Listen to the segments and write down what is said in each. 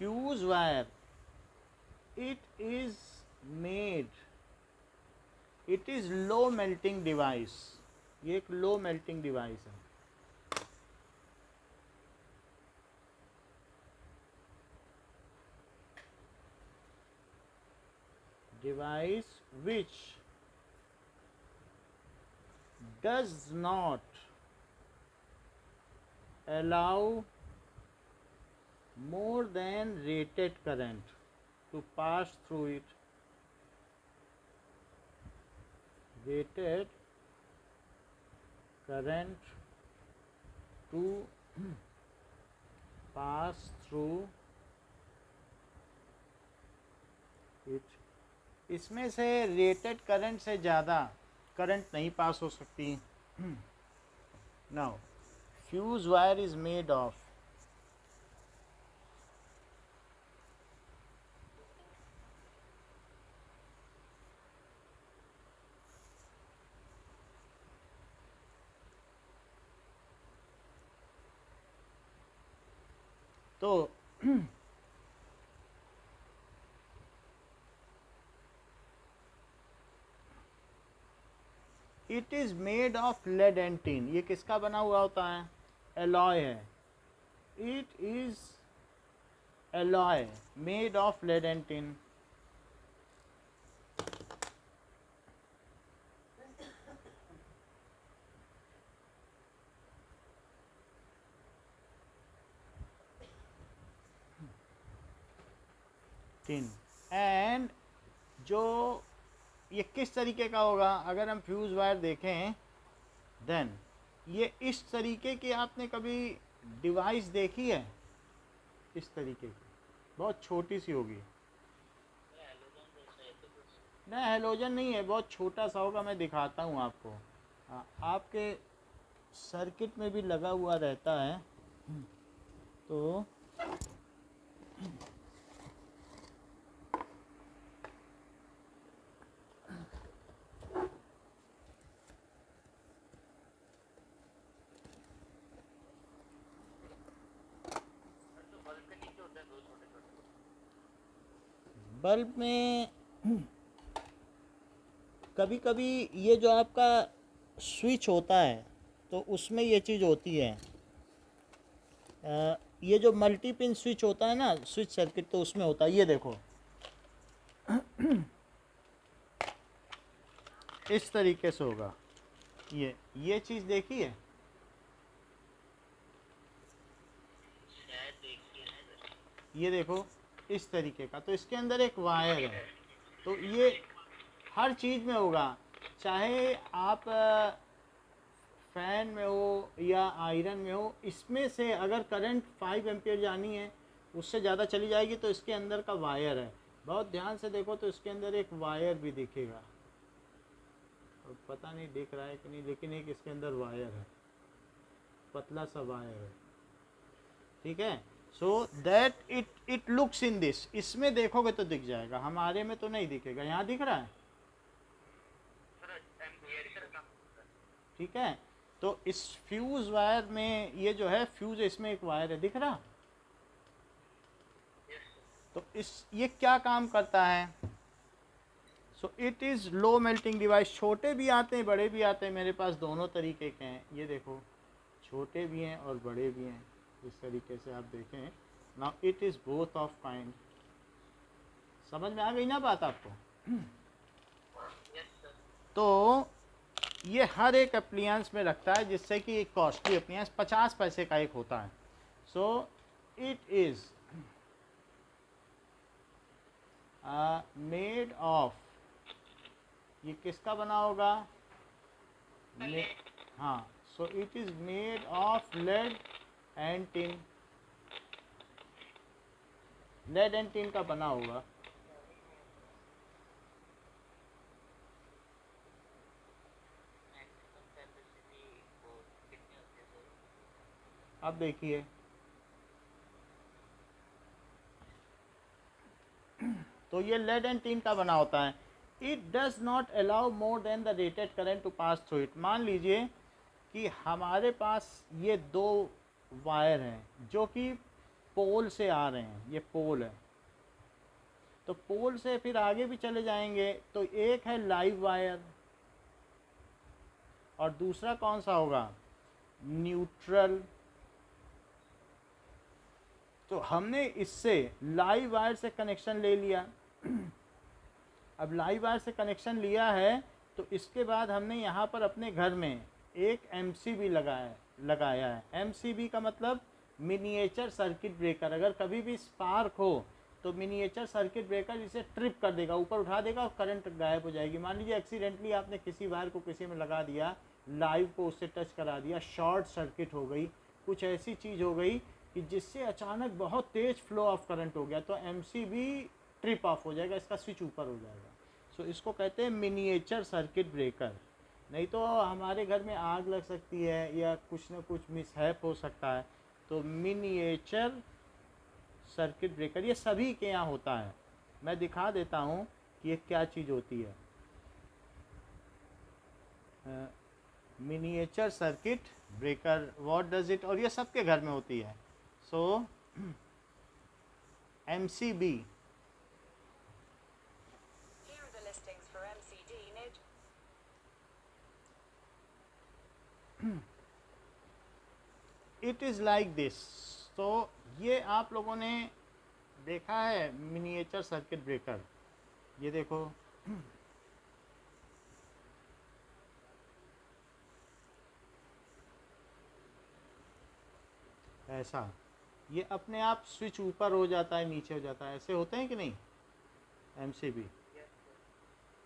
Fuse wire, it is made, it is low melting device, ये एक low melting device है। Device which does not allow more than rated current to pass through it, rated current to pass through it, इसमें से rated current से ज़्यादा current नहीं पास हो सकती। Now fuse wire is made of, तो it is made of lead and tin, ये किसका बना हुआ होता है? एलॉय है। It is alloy made of lead and tin. Tin and जो ये किस तरीके का होगा? अगर हम फ्यूज वायर देखें देन ये इस तरीके की आपने कभी डिवाइस देखी है? इस तरीके की बहुत छोटी सी होगी। नहीं हेलोजन नहीं है, बहुत छोटा सा होगा, मैं दिखाता हूँ आपको। आपके सर्किट में भी लगा हुआ रहता है। तो बल्ब में कभी कभी ये जो आपका स्विच होता है तो उसमें ये चीज़ होती है। ये जो मल्टी पिन स्विच होता है ना, स्विच सर्किट, तो उसमें होता है। ये देखो इस तरीके से होगा। ये चीज़ देखी है? ये देखो इस तरीके का, तो इसके अंदर एक वायर है। तो ये हर चीज़ में होगा, चाहे आप फैन में हो या आयरन में हो, इसमें से अगर करंट 5 एम्पियर जानी है, उससे ज़्यादा चली जाएगी तो इसके अंदर का वायर है। बहुत ध्यान से देखो तो इसके अंदर एक वायर भी दिखेगा, और पता नहीं दिख रहा है कि नहीं, लेकिन एक इसके अंदर वायर है, पतला सा वायर है। ठीक है, so that it looks in this, इसमें देखोगे तो दिख जाएगा, हमारे में तो नहीं दिखेगा। यहाँ दिख रहा है? ठीक है, तो इस फ्यूज वायर में ये जो है फ्यूज, इसमें एक वायर है, दिख रहा? तो ये क्या काम करता है? So it is low melting device. छोटे भी आते हैं बड़े भी आते हैं, मेरे पास दोनों तरीके के हैं। ये देखो छोटे भी हैं और बड़े भी हैं, इस तरीके से आप देखें। Now it is both of kind. समझ में आ गई ना बात आपको? तो ये हर एक अप्लियंस में रखता है, जिससे कि एक कॉस्टली अप्लियंस 50 पैसे का एक होता है। So it is made of, ये किसका बना होगा? हाँ, so it is made of lead and tin, lead and tin का बना होगा। अब देखिए तो ये लेड एंड टिन का बना होता है। It does not allow more than the rated current to pass through it. मान लीजिए कि हमारे पास ये दो वायर हैं जो कि पोल से आ रहे हैं, ये पोल है। तो पोल से फिर आगे भी चले जाएंगे तो एक है लाइव वायर और दूसरा कौन सा होगा, न्यूट्रल। तो हमने इससे लाइव वायर से कनेक्शन ले लिया। अब लाइव वायर से कनेक्शन लिया है तो इसके बाद हमने यहाँ पर अपने घर में एक एमसीबी लगाया है। एमसीबी का मतलब मिनिएचर सर्किट ब्रेकर। अगर कभी भी स्पार्क हो तो मिनिएचर सर्किट ब्रेकर इसे ट्रिप कर देगा, ऊपर उठा देगा और करंट गायब हो जाएगी। मान लीजिए एक्सीडेंटली आपने किसी वायर को किसी में लगा दिया, लाइव को उससे टच करा दिया, शॉर्ट सर्किट हो गई, कुछ ऐसी चीज़ हो गई कि जिससे अचानक बहुत तेज़ फ्लो ऑफ करंट हो गया, तो एमसीबी ट्रिप ऑफ हो जाएगा, इसका स्विच ऊपर हो जाएगा। सो इसको कहते हैं मिनिएचर सर्किट ब्रेकर। नहीं तो हमारे घर में आग लग सकती है या कुछ ना कुछ मिसहैप हो सकता है। तो मिनिएचर सर्किट ब्रेकर ये सभी के यहाँ होता है। मैं दिखा देता हूँ कि ये क्या चीज़ होती है। Miniature circuit breaker, what does it, और ये सबके घर में होती है। So MCB, it is like this. तो ये आप लोगों ने देखा है मिनिएचर सर्किट ब्रेकर, ये देखो ऐसा, ये अपने आप स्विच ऊपर हो जाता है, नीचे हो जाता है, ऐसे होते हैं कि नहीं एमसीबी।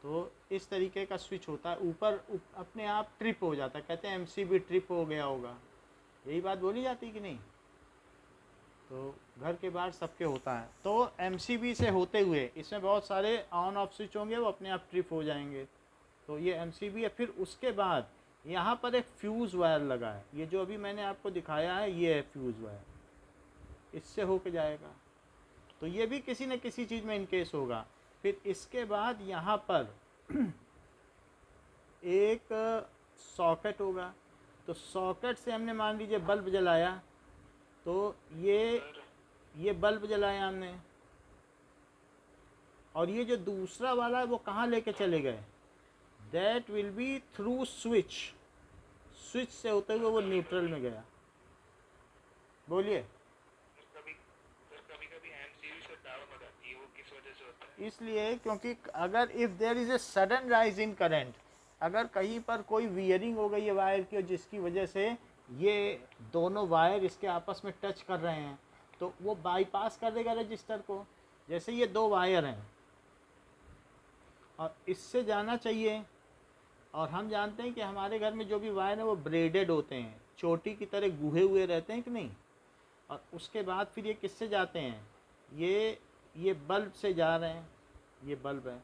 तो इस तरीके का स्विच होता है, ऊपर अपने आप ट्रिप हो जाता है, कहते हैं एमसीबी ट्रिप हो गया होगा, यही बात बोली जाती कि नहीं। तो घर के बाहर सबके होता है। तो एमसीबी से होते हुए इसमें बहुत सारे ऑन ऑफ स्विच होंगे, वो अपने आप ट्रिप हो जाएंगे। तो ये एमसीबी है। फिर उसके बाद यहाँ पर एक फ्यूज़ वायर लगा है, ये जो अभी मैंने आपको दिखाया है ये है फ्यूज़ वायर, इससे होके जाएगा। तो ये भी किसी न किसी चीज़ में इनकेस होगा। फिर इसके बाद यहाँ पर एक सॉकेट होगा। तो सॉकेट से हमने मान लीजिए बल्ब जलाया, तो ये बल्ब जलाया हमने, और ये जो दूसरा वाला है वो कहाँ लेके चले गए, that will be through switch, switch से होते हुए वो न्यूट्रल में गया। बोलिए। इसलिए क्योंकि अगर if there is a sudden rise in current, अगर कहीं पर कोई वियरिंग हो गई है वायर की और जिसकी वजह से ये दोनों वायर इसके आपस में टच कर रहे हैं, तो वो बाईपास कर देगा रजिस्टर को। जैसे ये दो वायर हैं और इससे जाना चाहिए, और हम जानते हैं कि हमारे घर में जो भी वायर है वो ब्रेडेड होते हैं, चोटी की तरह गुहे हुए रहते हैं कि नहीं। और उसके बाद फिर ये किससे जाते हैं, ये बल्ब से जा रहे हैं, ये बल्ब है।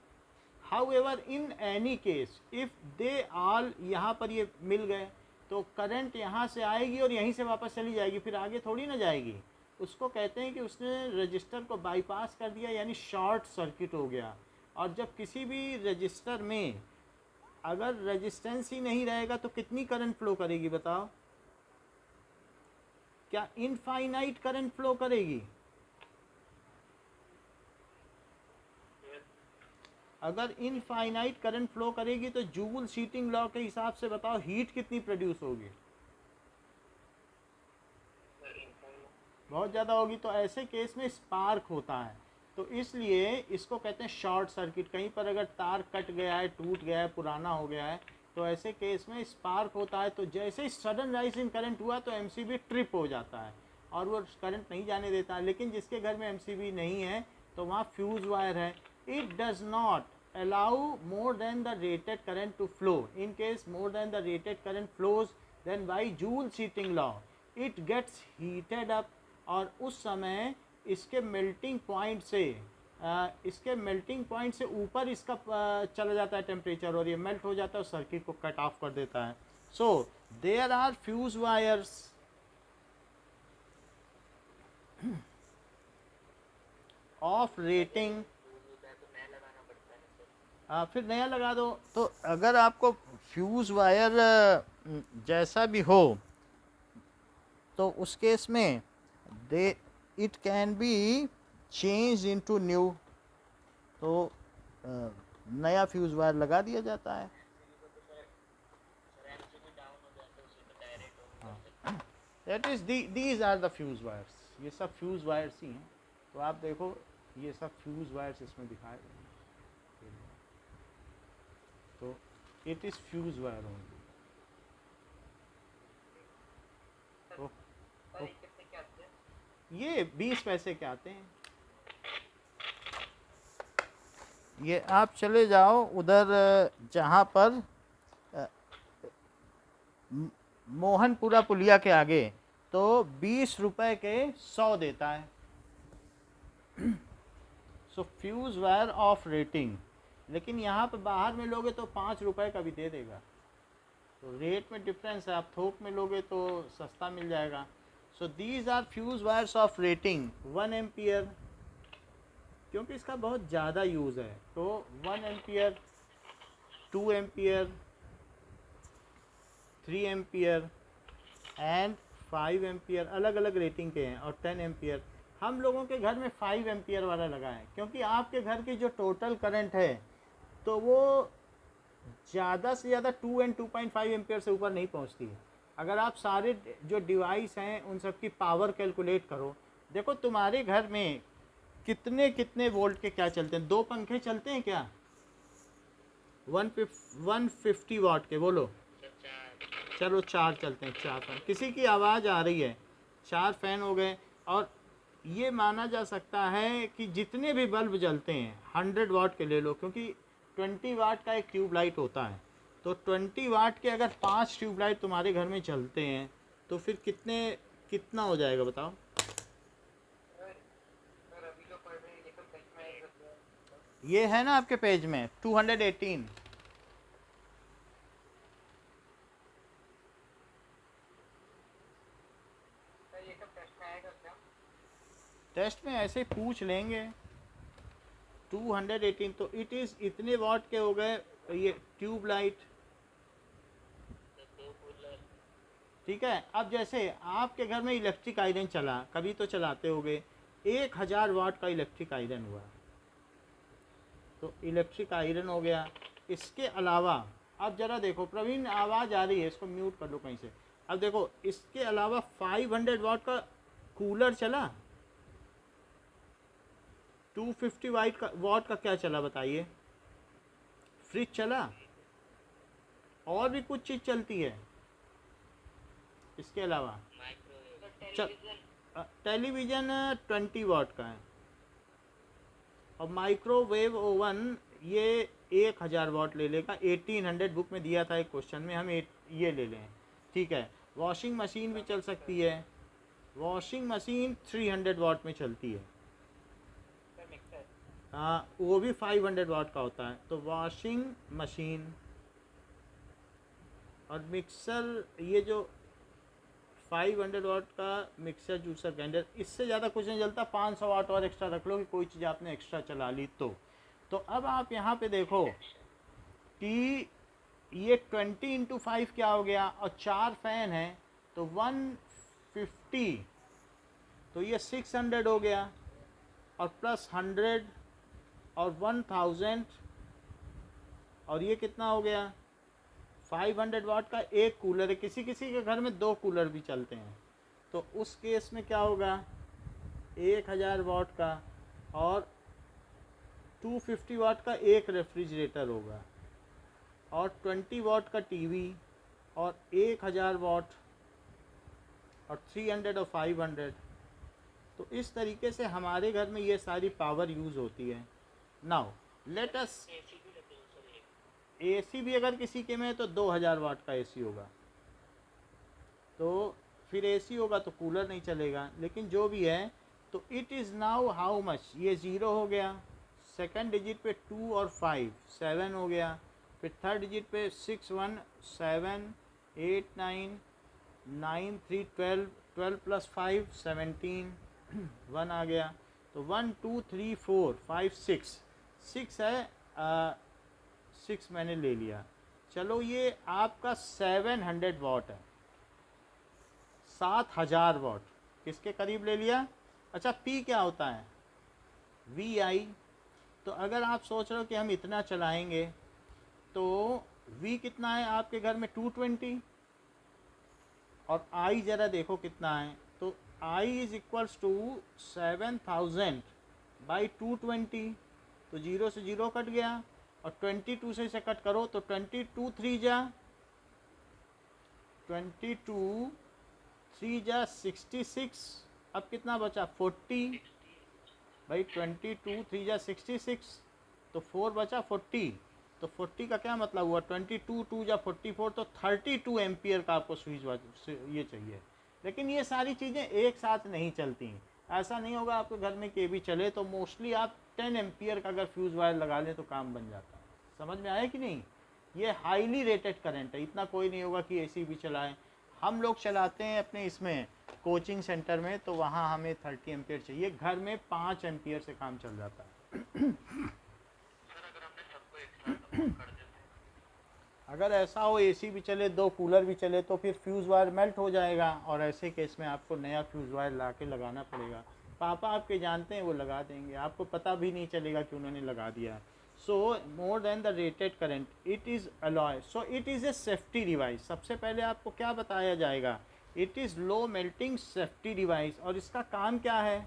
However, in any case, if they all यहाँ पर ये मिल गए तो करंट यहाँ से आएगी और यहीं से वापस चली जाएगी, फिर आगे थोड़ी ना जाएगी। उसको कहते हैं कि उसने रजिस्टर को बाईपास कर दिया, यानी शॉर्ट सर्किट हो गया। और जब किसी भी रजिस्टर में अगर रेजिस्टेंस ही नहीं रहेगा तो कितनी करंट फ्लो करेगी बताओ, क्या इनफाइनाइट करंट फ्लो करेगी? अगर इनफाइनाइट करंट फ्लो करेगी तो जूल हीटिंग लॉ के हिसाब से बताओ हीट कितनी प्रोड्यूस होगी? बहुत ज़्यादा होगी। तो ऐसे केस में स्पार्क होता है। तो इसलिए इसको कहते हैं शॉर्ट सर्किट। कहीं पर अगर तार कट गया है, टूट गया है, पुराना हो गया है, तो ऐसे केस में स्पार्क होता है। तो जैसे ही सडन राइज इन करंट हुआ तो एमसीबी ट्रिप हो जाता है और वो करंट नहीं जाने देता है। लेकिन जिसके घर में एमसीबी नहीं है तो वहाँ फ्यूज़ वायर है। It does not allow more than the rated current to flow. In case more than the rated current flows, then by Joule's heating law, it gets heated up, और उस समय इसके melting point से ऊपर इसका चला जाता है टेम्परेचर, और ये मेल्ट हो जाता है और सर्किट को कट ऑफ कर देता है। So there are fuse wires of rating. फिर नया लगा दो। तो अगर आपको फ्यूज़ वायर जैसा भी हो तो उस केस में it can be change into new. तो नया फ्यूज़ वायर लगा दिया जाता है। That is these are the fuse wires. ये सब फ्यूज़ वायर्स ही हैं। तो आप देखो ये सब फ्यूज़ वायर्स इसमें दिखाए गए हैं। तो it is fuse wire only. ये 20 पैसे के आते हैं। ये आप चले जाओ उधर जहाँ पर मोहनपुरा पुलिया के आगे, तो 20 रुपए के 100 देता है। सो फ्यूज़ वायर ऑफ रेटिंग। लेकिन यहाँ पे बाहर में लोगे तो 5 रुपए का भी दे देगा। तो रेट में डिफरेंस है। आप थोक में लोगे तो सस्ता मिल जाएगा। So these are fuse wires of rating 1 ampere, क्योंकि इसका बहुत ज़्यादा यूज़ है। तो 1 ampere, 2 ampere, 3 ampere and 5 ampere अलग अलग रेटिंग के हैं, और 10 एम्पियर। हम लोगों के घर में 5 एम्पियर वाला लगा है, क्योंकि आपके घर की जो टोटल करंट है तो वो ज़्यादा से ज़्यादा 2 एंड 2.5 एम्पियर से ऊपर नहीं पहुंचती है। अगर आप सारे जो डिवाइस हैं उन सब की पावर कैलकुलेट करो, देखो तुम्हारे घर में कितने कितने वोल्ट के क्या चलते हैं। 2 पंखे चलते हैं क्या? 150 वाट के, बोलो। चलो 4 चलते हैं, 4 फैन। किसी की आवाज़ आ रही है, 4 फैन हो गए। और ये माना जा सकता है कि जितने भी बल्ब जलते हैं 100 वाट के ले लो, क्योंकि 20 वाट का एक ट्यूबलाइट होता है। तो 20 वाट के अगर 5 ट्यूबलाइट तुम्हारे घर में चलते हैं तो फिर कितना हो जाएगा बताओ? ये है ना आपके पेज में 218। टेस्ट में ऐसे पूछ लेंगे। 218 तो इट इज़ इतने वाट के हो गए ये ट्यूबलाइट। ठीक है। अब जैसे आपके घर में इलेक्ट्रिक आयरन चला, कभी तो चलाते होगे, 1000 वाट का इलेक्ट्रिक आयरन हुआ, तो इलेक्ट्रिक आयरन हो गया। इसके अलावा अब ज़रा देखो, प्रवीण आवाज़ आ रही है, इसको म्यूट कर लो कहीं से। अब देखो इसके अलावा 500 वाट का कूलर चला, 250 वाट का क्या चला बताइए? फ्रिज चला, और भी कुछ चीज़ चलती है इसके अलावा। टेलीविज़न 20 वाट का है। और माइक्रोवेव ओवन ये 1000 वाट ले लेगा। 1800 बुक में दिया था एक क्वेश्चन में, हम ये ले लें। ठीक है। वॉशिंग मशीन भी चल सकती है। वॉशिंग मशीन 300 वाट में चलती है। हाँ, वो भी 500 वाट का होता है। तो वॉशिंग मशीन और मिक्सर, ये जो 500 वाट का मिक्सर जूसर ग्राइंडर, इससे ज़्यादा कुछ नहीं चलता। 500 वाट और एक्स्ट्रा रख लो कि कोई चीज़ आपने एक्स्ट्रा चला ली तो अब आप यहाँ पे देखो कि ये 20 × 5 क्या हो गया, और 4 फैन है तो 150, तो ये 600 हो गया, और प्लस 100 और 1000, और ये कितना हो गया? 500 वाट का एक कूलर है। किसी किसी के घर में 2 कूलर भी चलते हैं, तो उस केस में क्या होगा? 1000 वाट का और 250 वाट का एक रेफ्रिजरेटर होगा, और 20 वाट का टीवी, और 1000 वाट, और 300 और 500। तो इस तरीके से हमारे घर में ये सारी पावर यूज़ होती है। नाउ लेट अस, एसी भी अगर किसी के में तो 2000 वाट का एसी होगा, तो फिर एसी होगा तो कूलर नहीं चलेगा। लेकिन जो भी है, तो it is now how much, ये 0 हो गया, सेकंड डिजिट पे 2 और 5 7 हो गया, फिर थर्ड डिजिट पे 6 1 7 8 9 9 3 12 12 प्लस 5 17 1 आ गया। तो 1 2 3 4 5 6 है, 6 मैंने ले लिया। चलो ये आपका 700 वाट है, 7000 वाट किसके करीब ले लिया? अच्छा P क्या होता है? VI। तो अगर आप सोच रहे हो कि हम इतना चलाएंगे तो V कितना है आपके घर में? 220। और I ज़रा देखो कितना है, तो I is equals to 7000 by 220। तो जीरो से जीरो कट गया, और 22 से इसे कट करो तो 22 3 जा 22 3 जा 66। अब कितना बचा? 40। भाई 22 3 जा 66, तो 4 बचा 40। तो 40 का क्या मतलब हुआ? 22 2 जा 44, तो 32 एम्पियर का आपको स्विच ये चाहिए। लेकिन ये सारी चीज़ें एक साथ नहीं चलती। ऐसा नहीं होगा आपके घर में केबी चले तो मोस्टली आप 10 एम्पियर का अगर फ्यूज़ वायर लगा लें तो काम बन जाता है। समझ में आया कि नहीं? ये हाईली रेटेड करंट है, इतना कोई नहीं होगा कि एसी भी चलाएं। हम लोग चलाते हैं अपने इसमें कोचिंग सेंटर में, तो वहाँ हमें 30 एम्पियर चाहिए, घर में 5 एम्पियर से काम चल जाता है। अगर ऐसा हो एसी भी चले, 2 कूलर भी चले, तो फिर फ्यूज़ वायर मेल्ट हो जाएगा, और ऐसे केस में आपको नया फ्यूज़ वायर ला के लगाना पड़ेगा। पापा आपके जानते हैं, वो लगा देंगे, आपको पता भी नहीं चलेगा कि उन्होंने लगा दिया है। So more than the rated current it is alloy, so it is a safety device. सबसे पहले आपको क्या बताया जाएगा? It is low melting safety device. और इसका काम क्या है?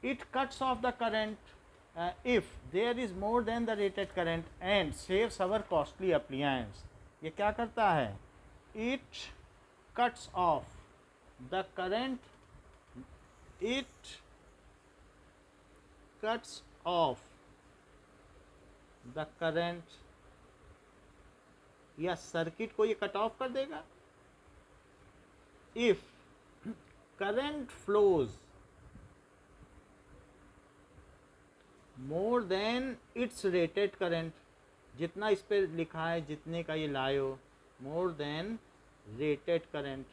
it cuts off the current if there is more than the rated current and saves our costly appliance। ये क्या करता है? it cuts off the current, it cuts off the current, या सर्किट को ये कट ऑफ कर देगा। if current flows more than it's rated current, जितना इस पर लिखा है, जितने का ये लायो, मोर देन रेटेड करंट।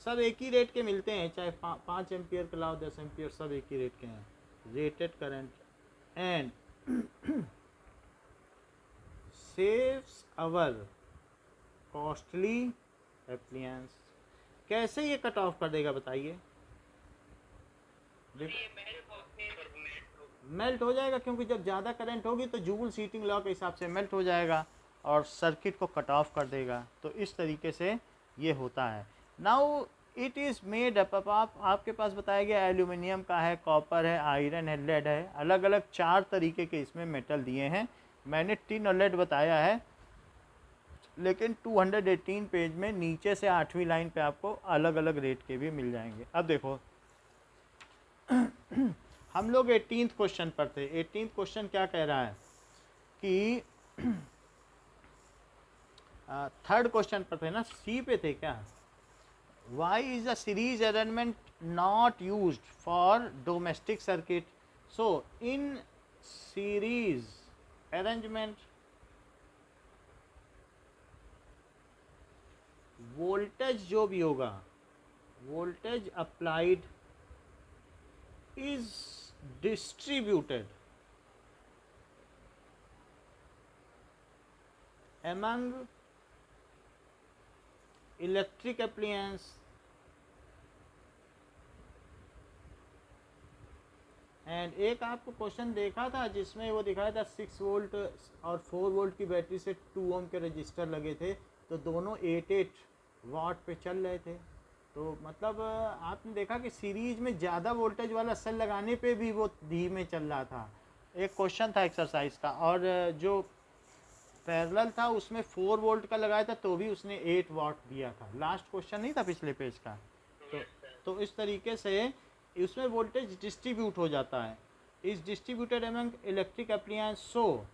सब एक ही रेट के मिलते हैं, चाहे 5 एम्पियर का लाओ 10 एम्पियर, सब एक ही रेट के हैं। Rated current and saves our costly appliances. कैसे ये कट ऑफ कर देगा बताइए? मेल्ट हो जाएगा, क्योंकि जब ज़्यादा करंट होगी तो जूल सीटिंग लॉ के हिसाब से मेल्ट हो जाएगा और सर्किट को कट ऑफ कर देगा। तो इस तरीके से ये होता है। Now it is made up, आपके पास बताया गया एल्यूमिनियम का है, कॉपर है, आयरन है, लेड है, अलग अलग 4 तरीके के इसमें मेटल दिए हैं। मैंने टिन और लेड बताया है, लेकिन 218 पेज में नीचे से 8वीं लाइन पे आपको अलग अलग रेट के भी मिल जाएंगे। अब देखो हम लोग 18th क्वेश्चन पर थे। 18th क्वेश्चन क्या कह रहा है कि थर्ड क्वेश्चन पर थे ना, सी पे थे क्या? Why is a series arrangement not used for domestic circuit. So in series arrangement voltage जो भी होगा, voltage applied is distributed among electric appliance and एक आपको क्वेश्चन देखा था जिसमें वो दिखाया था 6 वोल्ट और 4 वोल्ट की बैटरी से 2 ओम के रजिस्टर लगे थे, तो दोनों 8 वाट पे चल रहे थे। तो मतलब आपने देखा कि सीरीज में ज़्यादा वोल्टेज वाला सेल लगाने पे भी वो धीमे चल रहा था। एक क्वेश्चन था एक्सरसाइज का, और जो पैरेलल था उसमें 4 वोल्ट का लगाया था तो भी उसने 8 वाट दिया था। लास्ट क्वेश्चन नहीं था पिछले पेज का? तो इस तरीके से उसमें वोल्टेज डिस्ट्रीब्यूट हो जाता है, is distributed among electric appliances, so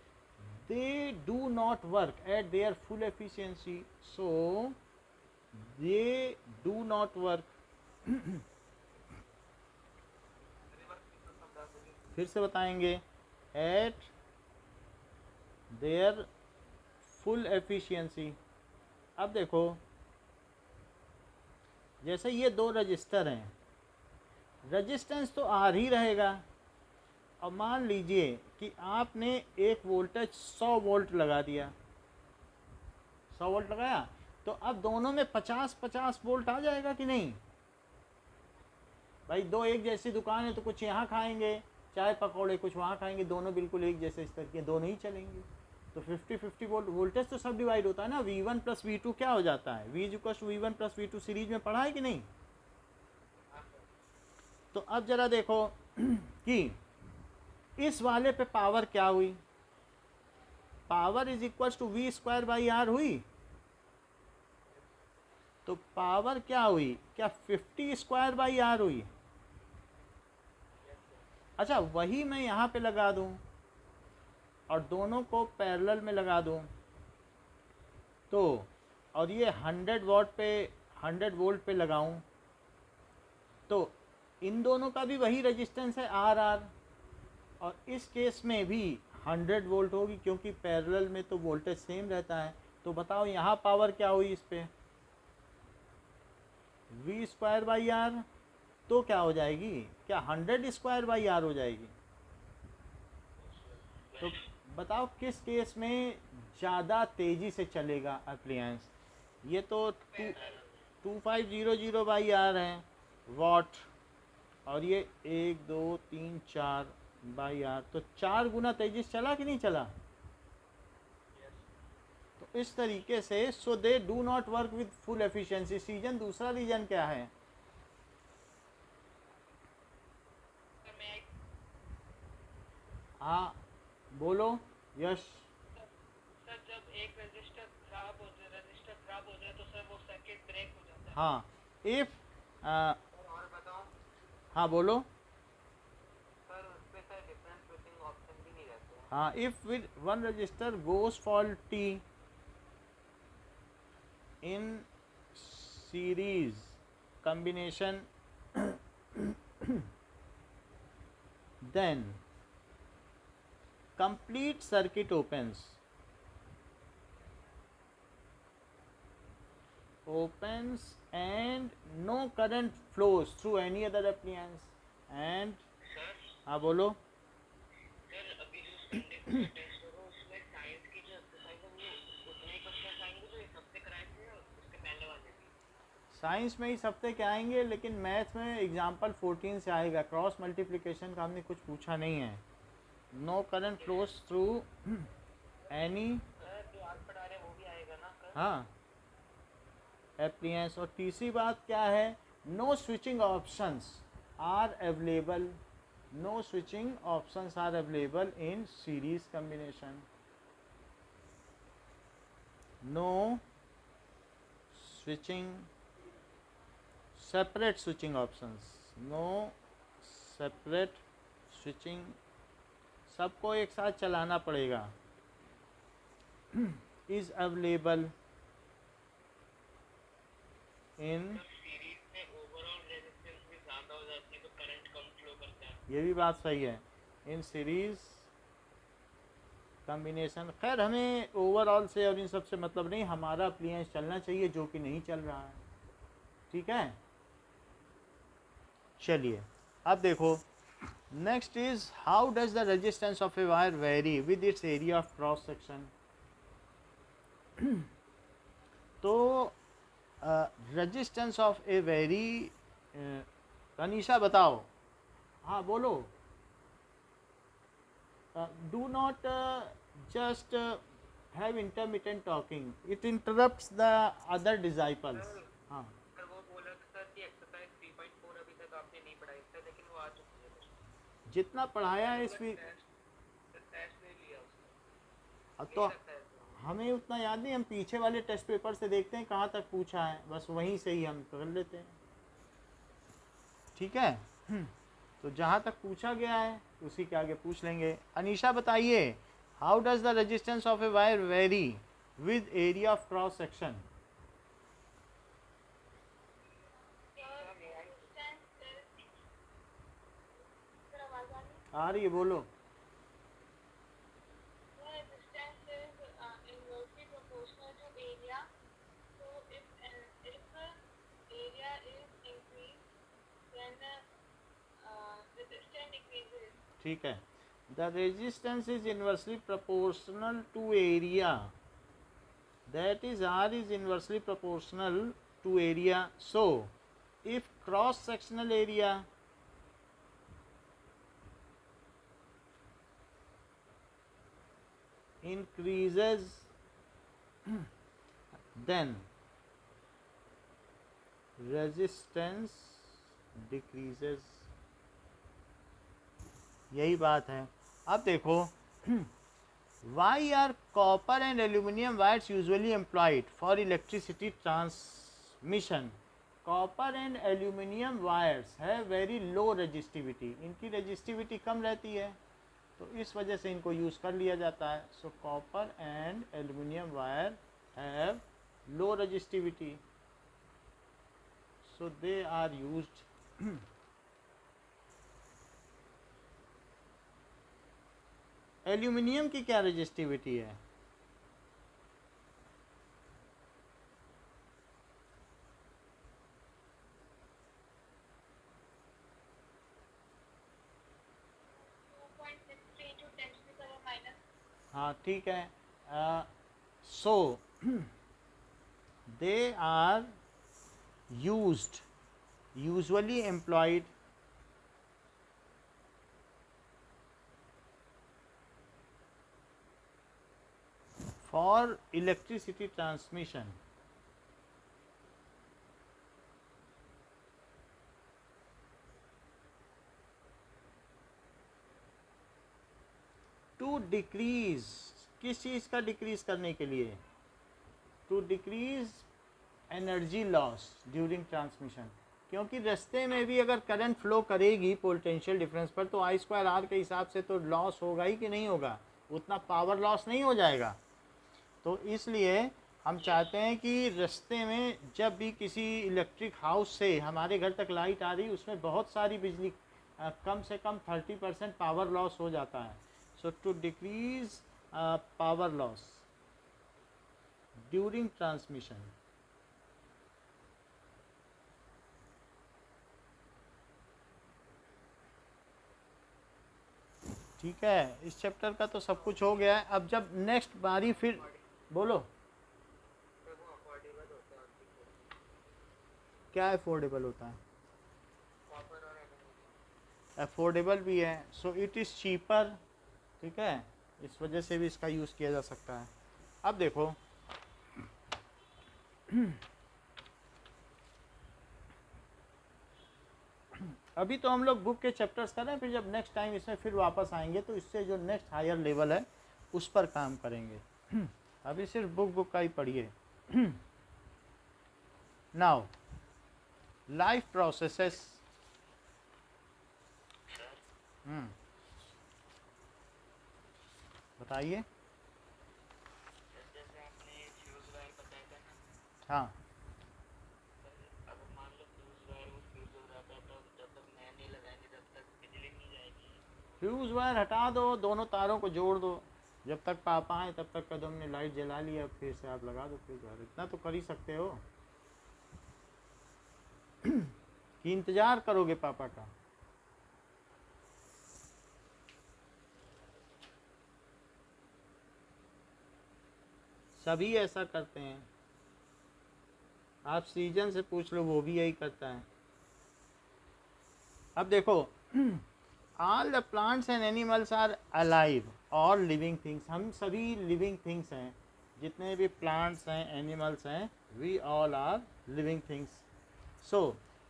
they do not work at there full efficiency, so they do not work फिर से बताएंगे, at their full efficiency। अब देखो जैसे ये 2 रजिस्टर हैं, रजिस्टेंस तो आर ही रहेगा। अब मान लीजिए कि आपने एक वोल्टेज 100 वोल्ट लगा दिया, 100 वोल्ट लगाया, तो अब दोनों में 50-50 वोल्ट आ जाएगा कि नहीं? भाई दो एक जैसी दुकान है तो कुछ यहाँ खाएंगे चाय पकौड़े, कुछ वहाँ खाएंगे, दोनों बिल्कुल एक जैसे इस तरह के दोनों ही चलेंगे। तो 50-50 वोल्ट वोल्टेज तो सब डिवाइड होता है ना। V1 प्लस V2 क्या हो जाता है, V equal to V1 plus V2 series में पढ़ा है कि नहीं। तो अब जरा देखो कि इस वाले पे पावर क्या हुई, power is equal to V square by R हुई। तो पावर क्या हुई, क्या 50 स्क्वायर बाई R हुई। अच्छा वही मैं यहाँ पे लगा दूँ और दोनों को पैरेलल में लगा दूँ तो, और ये 100 वॉट पे 100 वोल्ट पे लगाऊं तो इन दोनों का भी वही रेजिस्टेंस है आर आर, और इस केस में भी 100 वोल्ट होगी क्योंकि पैरेलल में तो वोल्टेज सेम रहता है। तो बताओ यहाँ पावर क्या हुई इस पे, V स्क्वायर बाई आर, तो क्या हो जाएगी, क्या 100 स्क्वायर बाई आर हो जाएगी। तो बताओ किस केस में ज़्यादा तेज़ी से चलेगा अप्लायंस। ये तो 2500 बाई आर है वॉट, और ये 1 2 3 4 बाई आर, तो 4 गुना तेजी से चला कि नहीं चला। तो इस तरीके से so they do not work with full efficiency. सीजन दूसरा रीजन क्या है, हाँ बोलो यश। सर जब एक रजिस्टर खराब हो जाए तो सर वो सर्किट ब्रेक हो जाता है। हाँ इफ और बताओ। हाँ बोलो। सर उसमें सर डिफरेंट स्विचिंग ऑप्शन भी नहीं रहते हैं। हाँ if with one register goes faulty in series combination then complete circuit opens and no current flows through any other appliance and sir हाँ बोलो। सर अभी जो टेस्ट हो रहा है उसमें साइंस की जो एक्सरसाइज है वो उतने ही क्वेश्चन आएंगे जो इस हफ्ते कराए थे और उसके पहले वाले भी। साइंस में इस हफ्ते के आएंगे लेकिन मैथ में एग्जाम्पल 14 से आएगा। क्रॉस मल्टीप्लिकेशन का हमने कुछ पूछा नहीं है। No current flows through any, sir जो आज पढ़ा रहे हैं वो भी आएगा ना कल। हाँ एप्लियंस। और तीसरी बात क्या है, no switching options are available, no switching options are available in series combination, no switching separate switching options, no separate switching, सबको एक साथ चलाना पड़ेगा, is available in, सीरीज में ओवरऑल रेजिस्टेंस भी ज़्यादा हो जाती है तो करंट कम फ्लो करता है। ये भी बात सही है, इन सीरीज कॉम्बिनेशन। खैर हमें ओवरऑल से और इन सब से मतलब नहीं, हमारा अप्लायंस चलना चाहिए जो कि नहीं चल रहा है। ठीक है चलिए अब देखो, next is how does the resistance of a wire vary with its area of cross section. तो रेजिस्टेंस ऑफ ए वेरी, कनीषा बताओ, हाँ बोलो। Do not just have intermittent talking, it interrupts the other disciples. हाँ sir वो बोला sir कि exercise 3.4 अभी तक आपने नहीं पढ़ाई सर, लेकिन वो आ चुकी है कुछ। जितना पढ़ाया है इस वीक, टेस्ट ले लिया उसने। अब तो हमें उतना याद नहीं, हम पीछे वाले टेस्ट पेपर से देखते हैं कहाँ तक पूछा है, बस वहीं से ही हम कर लेते हैं। ठीक है तो जहाँ तक पूछा गया है उसी के आगे पूछ लेंगे। अनीशा बताइए, how does the resistance of a wire vary with area of cross section. आ रही है बोलो। ठीक है, the resistance is inversely proportional to area, that is r is inversely proportional to area. So if cross sectional area increases then resistance decreases। यही बात है। अब देखो why are copper and aluminum wires usually employed for electricity transmission? Copper and aluminium wires है very low resistivity, इनकी resistivity कम रहती है, तो इस वजह से इनको यूज़ कर लिया जाता है। So copper and aluminium wire have low resistivity, so they are used. Aluminium की क्या रेजिस्टिविटी है? हाँ ठीक है। So they are used usually employed for electricity transmission. To decrease, किस चीज़ का डिक्रीज करने के लिए? To decrease energy loss during transmission, क्योंकि रास्ते में भी अगर करंट फ्लो करेगी पोटेंशियल डिफरेंस पर तो आई स्क्वायर आर के हिसाब से तो लॉस होगा ही कि नहीं होगा, उतना पावर लॉस नहीं हो जाएगा। तो इसलिए हम चाहते हैं कि रास्ते में जब भी किसी इलेक्ट्रिक हाउस से हमारे घर तक लाइट आ रही, उसमें बहुत सारी बिजली, कम से कम 30% पावर लॉस हो जाता है। So to decrease power loss during transmission, ठीक है। इस चैप्टर का तो सब कुछ हो गया है। अब जब नेक्स्ट बारी फिर बोलो क्या अफोर्डेबल होता है? अफोर्डेबल भी है, सो इट इज़ चीपर, ठीक है, इस वजह से भी इसका यूज़ किया जा सकता है। अब देखो अभी तो हम लोग बुक के चैप्टर्स कर रहे हैं, फिर जब नेक्स्ट टाइम इसमें फिर वापस आएंगे तो इससे जो नेक्स्ट हायर लेवल है उस पर काम करेंगे। अभी सिर्फ बुक का ही पढ़िए। Now life processes. बताइए। जैसे आपने फ्यूज वायर बताया था ना, हाँ अब मान लो फ्यूज वायर वो फ्यूज हो जाता है, तो जब तक नया नहीं लगाएंगे तब तक बिजली नहीं जाएगी। फ्यूज़ वायर हटा दो, दोनों तारों को जोड़ दो, जब तक पापा आए तब तक कदम ने लाइट जला लिया, फिर से आप लगा दो फ्यूज़ वायर। इतना तो कर ही सकते हो कि इंतज़ार करोगे पापा का। सभी ऐसा करते हैं, आप सीजन से पूछ लो वो भी यही करता है। अब देखो all the plants and animals are alive और लिविंग थिंग्स, हम सभी लिविंग थिंग्स हैं, जितने भी प्लांट्स हैं एनिमल्स हैं, we all are living things. So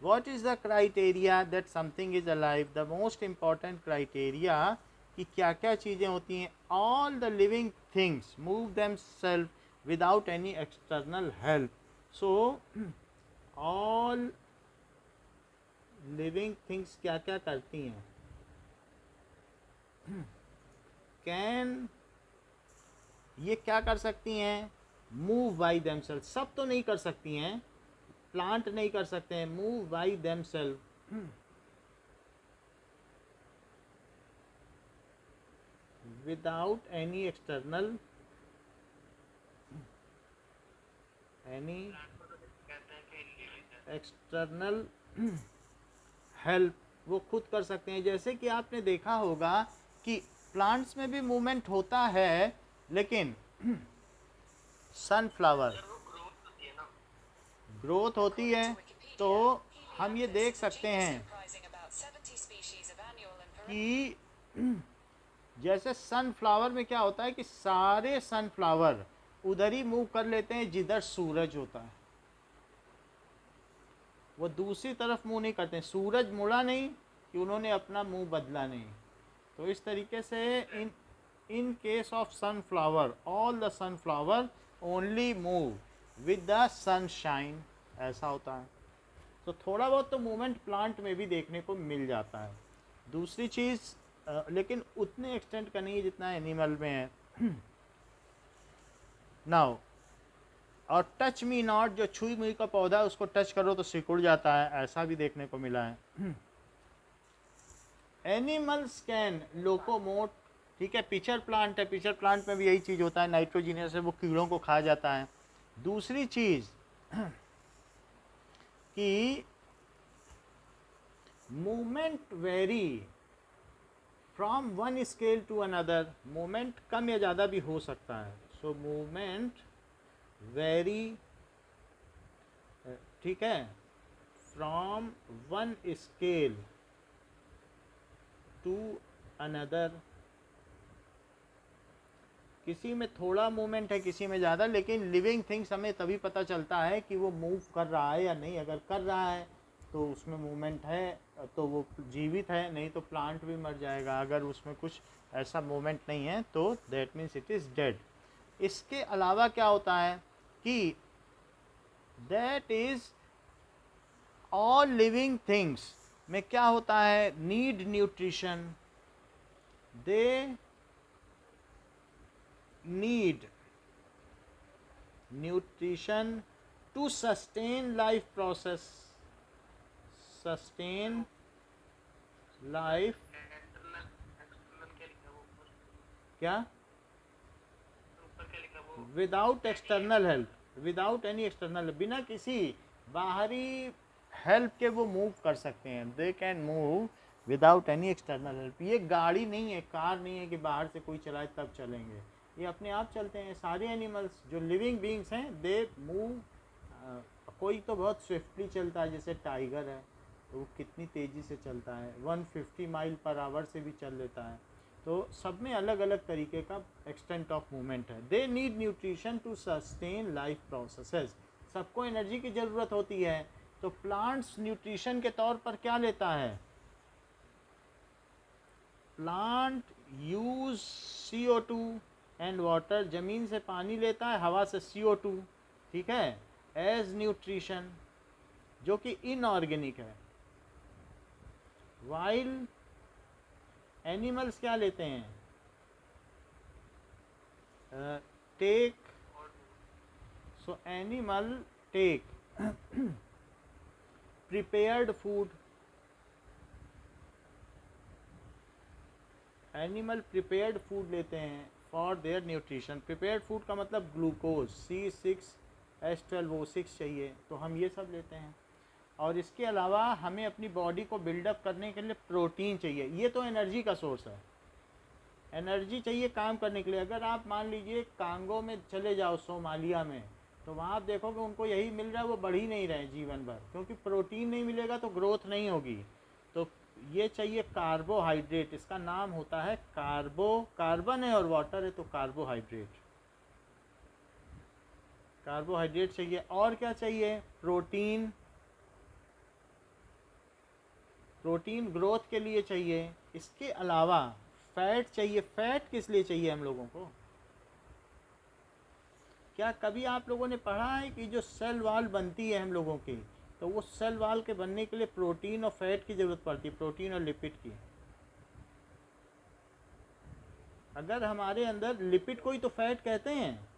what is the criteria that something is alive? The most important criteria कि क्या क्या चीज़ें होती हैं। All the living things move them self without any external help. So all living things क्या क्या करती हैं? कैन, ये क्या कर सकती हैं? Move by themselves. सब तो नहीं कर सकती हैं, प्लांट नहीं कर सकते हैं, move by themselves without any external external help, वो खुद कर सकते हैं। जैसे कि आपने देखा होगा कि प्लांट्स में भी मूवमेंट होता है, लेकिन सनफ्लावर ग्रोथ होती है, तो हम ये देख सकते हैं कि जैसे सनफ्लावर में क्या होता है कि सारे सनफ्लावर उधर ही मूव कर लेते हैं जिधर सूरज होता है, वो दूसरी तरफ मुंह नहीं करते हैं, सूरज मुड़ा नहीं कि उन्होंने अपना मुंह बदला नहीं। तो इस तरीके से in case of sunflower, all the sunflower only move with the sunshine, ऐसा होता है। तो थोड़ा बहुत तो मूवमेंट प्लांट में भी देखने को मिल जाता है। दूसरी चीज़ लेकिन उतने एक्सटेंट का नहीं है जितना एनिमल में है। नाउ, और टच मी नॉट, जो छुई मुई का पौधा है उसको टच करो तो सिकुड़ जाता है, ऐसा भी देखने को मिला है। एनिमल्स कैन लोकोमोट, ठीक है, पिचर प्लांट है, पिचर प्लांट में भी यही चीज़ होता है, नाइट्रोजीनियस है, वो कीड़ों को खा जाता है। दूसरी चीज़ कि movement vary from one scale to another, movement कम या ज़्यादा भी हो सकता है। सो मूवमेंट वेरी, ठीक है, from one scale to another, किसी में थोड़ा मूवमेंट है, किसी में ज़्यादा, लेकिन लिविंग थिंग्स हमें तभी पता चलता है कि वो मूव कर रहा है या नहीं। अगर कर रहा है तो उसमें मूवमेंट है तो वो जीवित है, नहीं तो प्लांट भी मर जाएगा। अगर उसमें कुछ ऐसा मूवमेंट नहीं है तो that means it is dead. इसके अलावा क्या होता है कि that is all living things में क्या होता है, need nutrition, they need nutrition to sustain life process, sustain life, external external क्या लिखा है वो ऊपर? क्या, ऊपर क्या लिखा है वो? Without external help, without any external, बिना किसी बाहरी हेल्प के वो मूव कर सकते हैं, they can move without any external help. ये गाड़ी नहीं है, कार नहीं है कि बाहर से कोई चलाए तब चलेंगे, ये अपने आप चलते हैं। सारे एनिमल्स जो लिविंग बींग्स हैं दे मूव, कोई तो बहुत स्विफ्टली चलता है, जैसे टाइगर है तो वो कितनी तेज़ी से चलता है, 150 माइल पर आवर से भी चल लेता है। तो सब में अलग अलग तरीके का एक्सटेंट ऑफ मूवमेंट है। They need nutrition to sustain life processes, सबको एनर्जी की ज़रूरत होती है। तो प्लांट्स न्यूट्रिशन के तौर पर क्या लेता है, plant use CO2 and water, ज़मीन से पानी लेता है, हवा से CO2, ठीक है, एज न्यूट्रिशन, जो कि इनऑर्गेनिक है। वाइल एनिमल्स क्या लेते हैं, take, so animal take prepared food, animal prepared food लेते हैं for their nutrition. Prepared food का मतलब ग्लूकोज, C6H12O6 चाहिए, तो हम ये सब लेते हैं। और इसके अलावा हमें अपनी बॉडी को बिल्डअप करने के लिए प्रोटीन चाहिए, ये तो एनर्जी का सोर्स है, एनर्जी चाहिए काम करने के लिए। अगर आप मान लीजिए कांगो में चले जाओ, सोमालिया में, तो वहाँ आप देखोगे उनको यही मिल रहा है, वो बढ़ ही नहीं रहे जीवन भर, क्योंकि प्रोटीन नहीं मिलेगा तो ग्रोथ नहीं होगी। तो ये चाहिए कार्बोहाइड्रेट, इसका नाम होता है कार्बन है और वाटर है तो कार्बोहाइड्रेट, कार्बोहाइड्रेट चाहिए। और क्या चाहिए, प्रोटीन, प्रोटीन ग्रोथ के लिए चाहिए। इसके अलावा फैट चाहिए। फैट किस लिए चाहिए हम लोगों को, क्या कभी आप लोगों ने पढ़ा है कि जो सेल वॉल बनती है हम लोगों की, तो वो सेल वॉल के बनने के लिए प्रोटीन और फैट की ज़रूरत पड़ती है, प्रोटीन और लिपिड की। अगर हमारे अंदर लिपिड को ही तो फैट कहते हैं,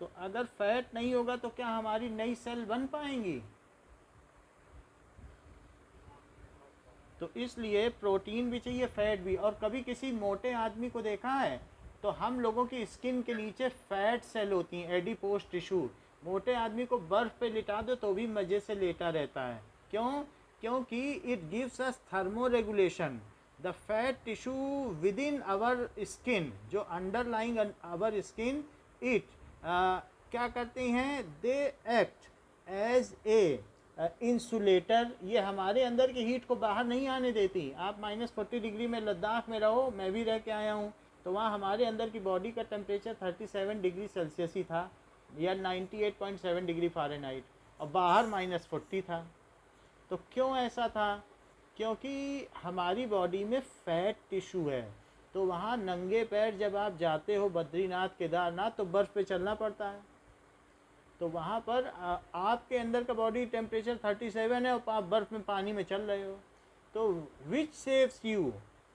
तो अगर फैट नहीं होगा तो क्या हमारी नई सेल बन पाएंगी? तो इसलिए प्रोटीन भी चाहिए, फैट भी। और कभी किसी मोटे आदमी को देखा है तो हम लोगों की स्किन के नीचे फैट सेल होती हैं, एडिपोज टिश्यू। मोटे आदमी को बर्फ़ पे लिटा दो तो भी मज़े से लेटा रहता है, क्यों? क्योंकि it gives us thermoregulation. The fat tissue within our skin, जो अंडरलाइंग आवर स्किन, इट क्या करते हैं, they act as a insulator, ये हमारे अंदर की हीट को बाहर नहीं आने देती। आप -40 डिग्री में लद्दाख में रहो, मैं भी रह के आया हूँ, तो वहाँ हमारे अंदर की बॉडी का टेम्परेचर 37 डिग्री सेल्सियस ही था, या 98.7 डिग्री फ़ारेनहाइट, और बाहर -40 था। तो क्यों ऐसा था? क्योंकि हमारी बॉडी में फैट टिश्यू है। तो वहाँ नंगे पैर जब आप जाते हो बद्रीनाथ केदारनाथ, तो बर्फ़ पे चलना पड़ता है। तो वहाँ पर आपके अंदर का बॉडी टेम्परेचर 37 है और आप बर्फ़ में पानी में चल रहे हो। तो which saves you,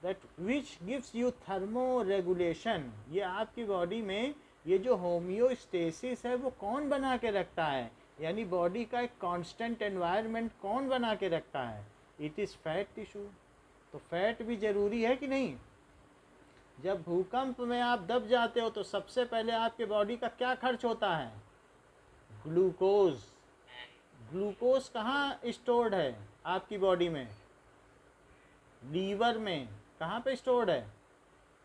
that which gives you thermoregulation, ये आपकी बॉडी में ये जो होम्योस्टेसिस है वो कौन बना के रखता है, यानी बॉडी का एक कांस्टेंट एनवायरनमेंट कौन बना के रखता है? It is fat tissue. तो फैट भी ज़रूरी है कि नहीं? जब भूकंप में आप दब जाते हो तो सबसे पहले आपके बॉडी का क्या खर्च होता है? ग्लूकोज। ग्लूकोज कहाँ स्टोर्ड है आपकी बॉडी में? लीवर में। कहाँ पे स्टोर्ड है?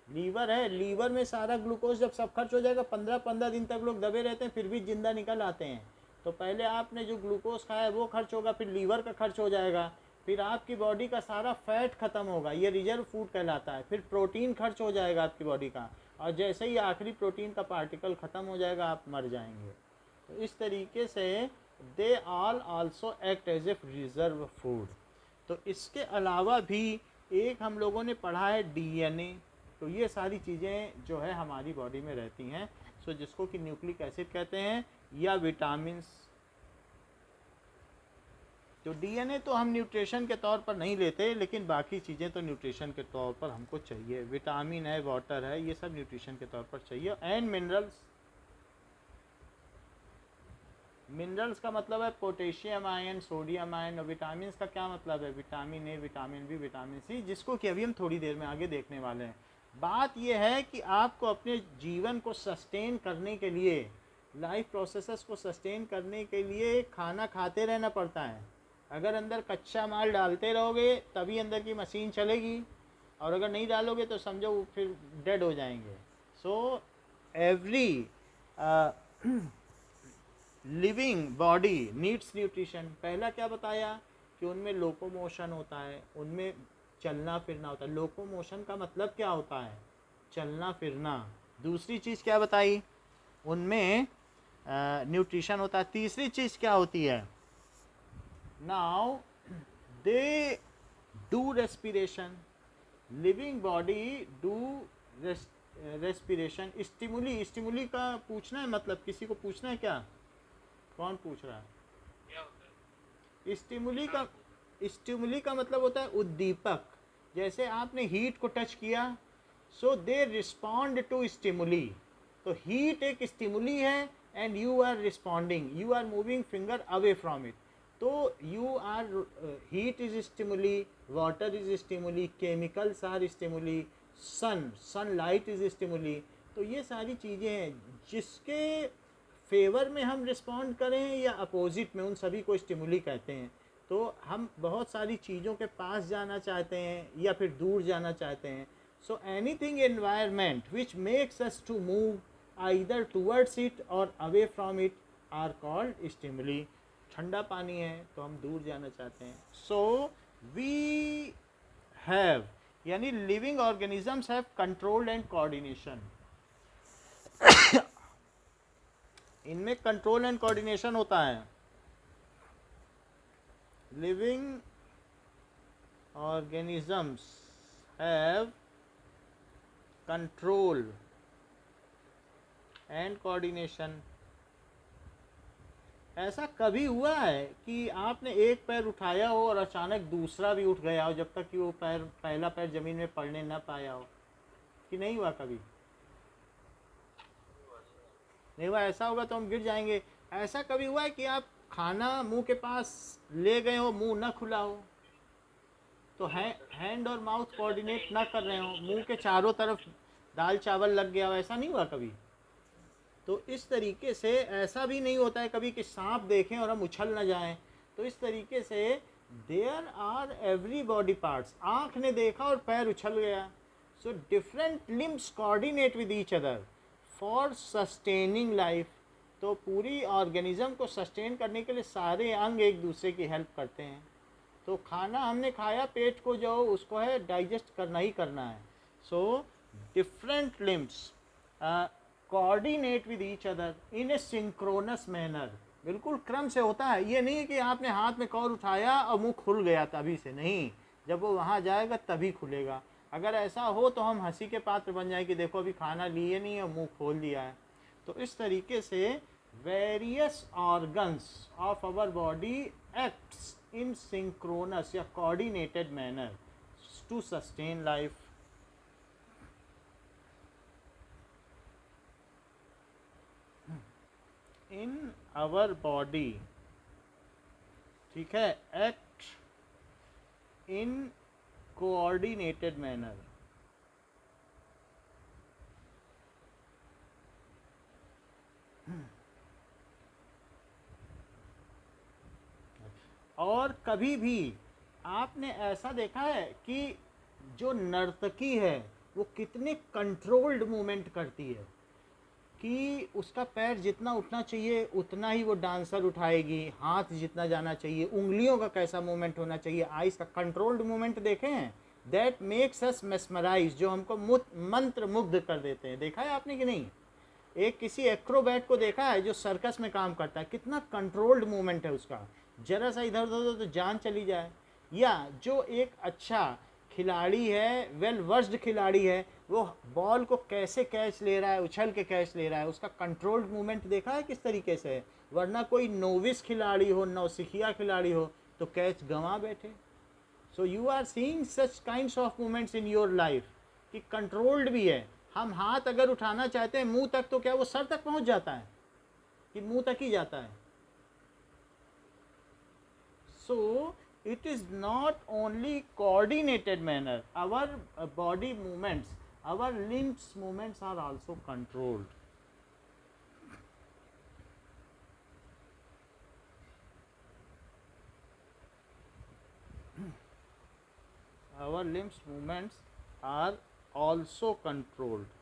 लीवर है। लीवर में सारा ग्लूकोज जब सब खर्च हो जाएगा, 15-15 दिन तक लोग दबे रहते हैं, फिर भी जिंदा निकल आते हैं। तो पहले आपने जो ग्लूकोज खाया है वो खर्च होगा, फिर लीवर का खर्च हो जाएगा, फिर आपकी बॉडी का सारा फैट खत्म होगा, ये रिजर्व फूड कहलाता है। फिर प्रोटीन खर्च हो जाएगा आपकी बॉडी का, और जैसे ही आखिरी प्रोटीन का पार्टिकल ख़त्म हो जाएगा आप मर जाएंगे। तो इस तरीके से they all also act as a reserve food. तो इसके अलावा भी एक हम लोगों ने पढ़ा है डीएनए। तो ये सारी चीज़ें जो है हमारी बॉडी में रहती हैं, सो जिसको कि न्यूक्लिक एसिड कहते हैं, या विटामिन्स। तो डीएनए तो हम न्यूट्रिशन के तौर पर नहीं लेते, लेकिन बाकी चीज़ें तो न्यूट्रिशन के तौर पर हमको चाहिए। विटामिन है, वाटर है, ये सब न्यूट्रिशन के तौर पर चाहिए। And minerals. मिनरल्स का मतलब है पोटेशियम आयन, सोडियम आयन। और विटामिन का क्या मतलब है? Vitamin A, vitamin B, vitamin C, जिसको कि अभी हम थोड़ी देर में आगे देखने वाले हैं। बात यह है कि आपको अपने जीवन को सस्टेन करने के लिए, लाइफ प्रोसेसेस को सस्टेन करने के लिए खाना खाते रहना पड़ता है। अगर अंदर कच्चा माल डालते रहोगे तभी अंदर की मशीन चलेगी, और अगर नहीं डालोगे तो समझो फिर डेड हो जाएंगे। So every living body needs nutrition. पहला क्या बताया कि उनमें लोकोमोशन होता है, उनमें चलना फिरना होता है। लोकोमोशन का मतलब क्या होता है? चलना फिरना। दूसरी चीज़ क्या बताई? उनमें न्यूट्रिशन होता है। तीसरी चीज़ क्या होती है? Now they do respiration. Living body do respiration. Stimuli, stimuli का पूछना है, मतलब किसी को पूछना है क्या? कौन पूछ रहा है? क्या होता है? स्टिमुली का मतलब होता है उद्दीपक। जैसे आपने हीट को टच किया, so they respond to stimuli. तो हीट एक स्टिमुली है and you are responding, you are moving finger away from it. तो you are, heat is stimuli, water is stimuli, chemicals are stimuli, sunlight is stimuli. तो ये सारी चीज़ें हैं जिसके फेवर में हम रिस्पॉन्ड करें या अपोजिट में, उन सभी को स्टिमुली कहते हैं। तो हम बहुत सारी चीज़ों के पास जाना चाहते हैं या फिर दूर जाना चाहते हैं। So anything environment which makes us to move either towards it और away from it are called stimuli. ठंडा पानी है तो हम दूर जाना चाहते हैं। सो वी हैव, यानी living organisms have control and coordination. इनमें कंट्रोल एंड कोऑर्डिनेशन होता है। Living organisms have control and coordination. ऐसा कभी हुआ है कि आपने एक पैर उठाया हो और अचानक दूसरा भी उठ गया हो, जब तक कि वो पैर, पहला पैर जमीन में पड़ने ना पाया हो? कि नहीं हुआ कभी? नहीं हुआ। ऐसा होगा तो हम गिर जाएंगे। ऐसा कभी हुआ है कि आप खाना मुंह के पास ले गए हो, मुंह ना खुला हो, तो हैंड और माउथ कोऑर्डिनेट ना कर रहे हो, मुंह के चारों तरफ दाल चावल लग गया हो? ऐसा नहीं हुआ कभी? तो इस तरीके से ऐसा भी नहीं होता है कभी कि सांप देखें और हम उछल ना जाएं। तो इस तरीके से there are every body parts. आँख ने देखा और पैर उछल गया। So different limbs coordinate with each other for sustaining life. तो पूरी ऑर्गेनिज्म को सस्टेन करने के लिए सारे अंग एक दूसरे की हेल्प करते हैं। तो खाना हमने खाया, पेट को जो उसको है डाइजेस्ट करना ही करना है। सो different limbs coordinate with each other in a synchronous manner. बिल्कुल क्रम से होता है, ये नहीं है कि आपने हाथ में कौर उठाया और मुंह खुल गया तभी से, नहीं, जब वो वहाँ जाएगा तभी खुलेगा। अगर ऐसा हो तो हम हंसी के पात्र बन जाए कि देखो अभी खाना लिए नहीं है, मुंह खोल दिया है। तो इस तरीके से various organs of our body acts in synchronous या coordinated manner to sustain life. In our body, ठीक है, एक्ट इन कोऑर्डिनेटेड मैनर। और कभी भी आपने ऐसा देखा है कि जो नर्तकी है वो कितने कंट्रोल्ड मूवमेंट करती है कि उसका पैर जितना उठना चाहिए उतना ही वो डांसर उठाएगी, हाथ जितना जाना चाहिए, उंगलियों का कैसा मूवमेंट होना चाहिए, आइज का कंट्रोल्ड मूवमेंट देखे हैं, दैट मेक्स अस मेस्मराइज, जो हमको मंत्र मुग्ध कर देते हैं। देखा है आपने कि नहीं? एक किसी एक्रोबैट को देखा है जो सर्कस में काम करता है, कितना कंट्रोल्ड मूवमेंट है उसका, जरा सा इधर उधर तो जान चली जाए। या जो एक अच्छा खिलाड़ी है, वेल वर्स्ड खिलाड़ी है, वो बॉल को कैसे कैच ले रहा है, उछल के कैच ले रहा है, उसका कंट्रोल्ड मूवमेंट देखा है किस तरीके से है। वरना कोई नोविस खिलाड़ी हो, नौसिखिया खिलाड़ी हो तो कैच गंवा बैठे। So you are seeing such kinds of movements in your life कि कंट्रोल्ड भी है। हम हाथ अगर उठाना चाहते हैं मुंह तक तो क्या वो सर तक पहुंच जाता है कि मुंह तक ही जाता है? सो it is not only coordinated manner, our body movements, our limbs movements are also controlled. Our limbs movements are also controlled.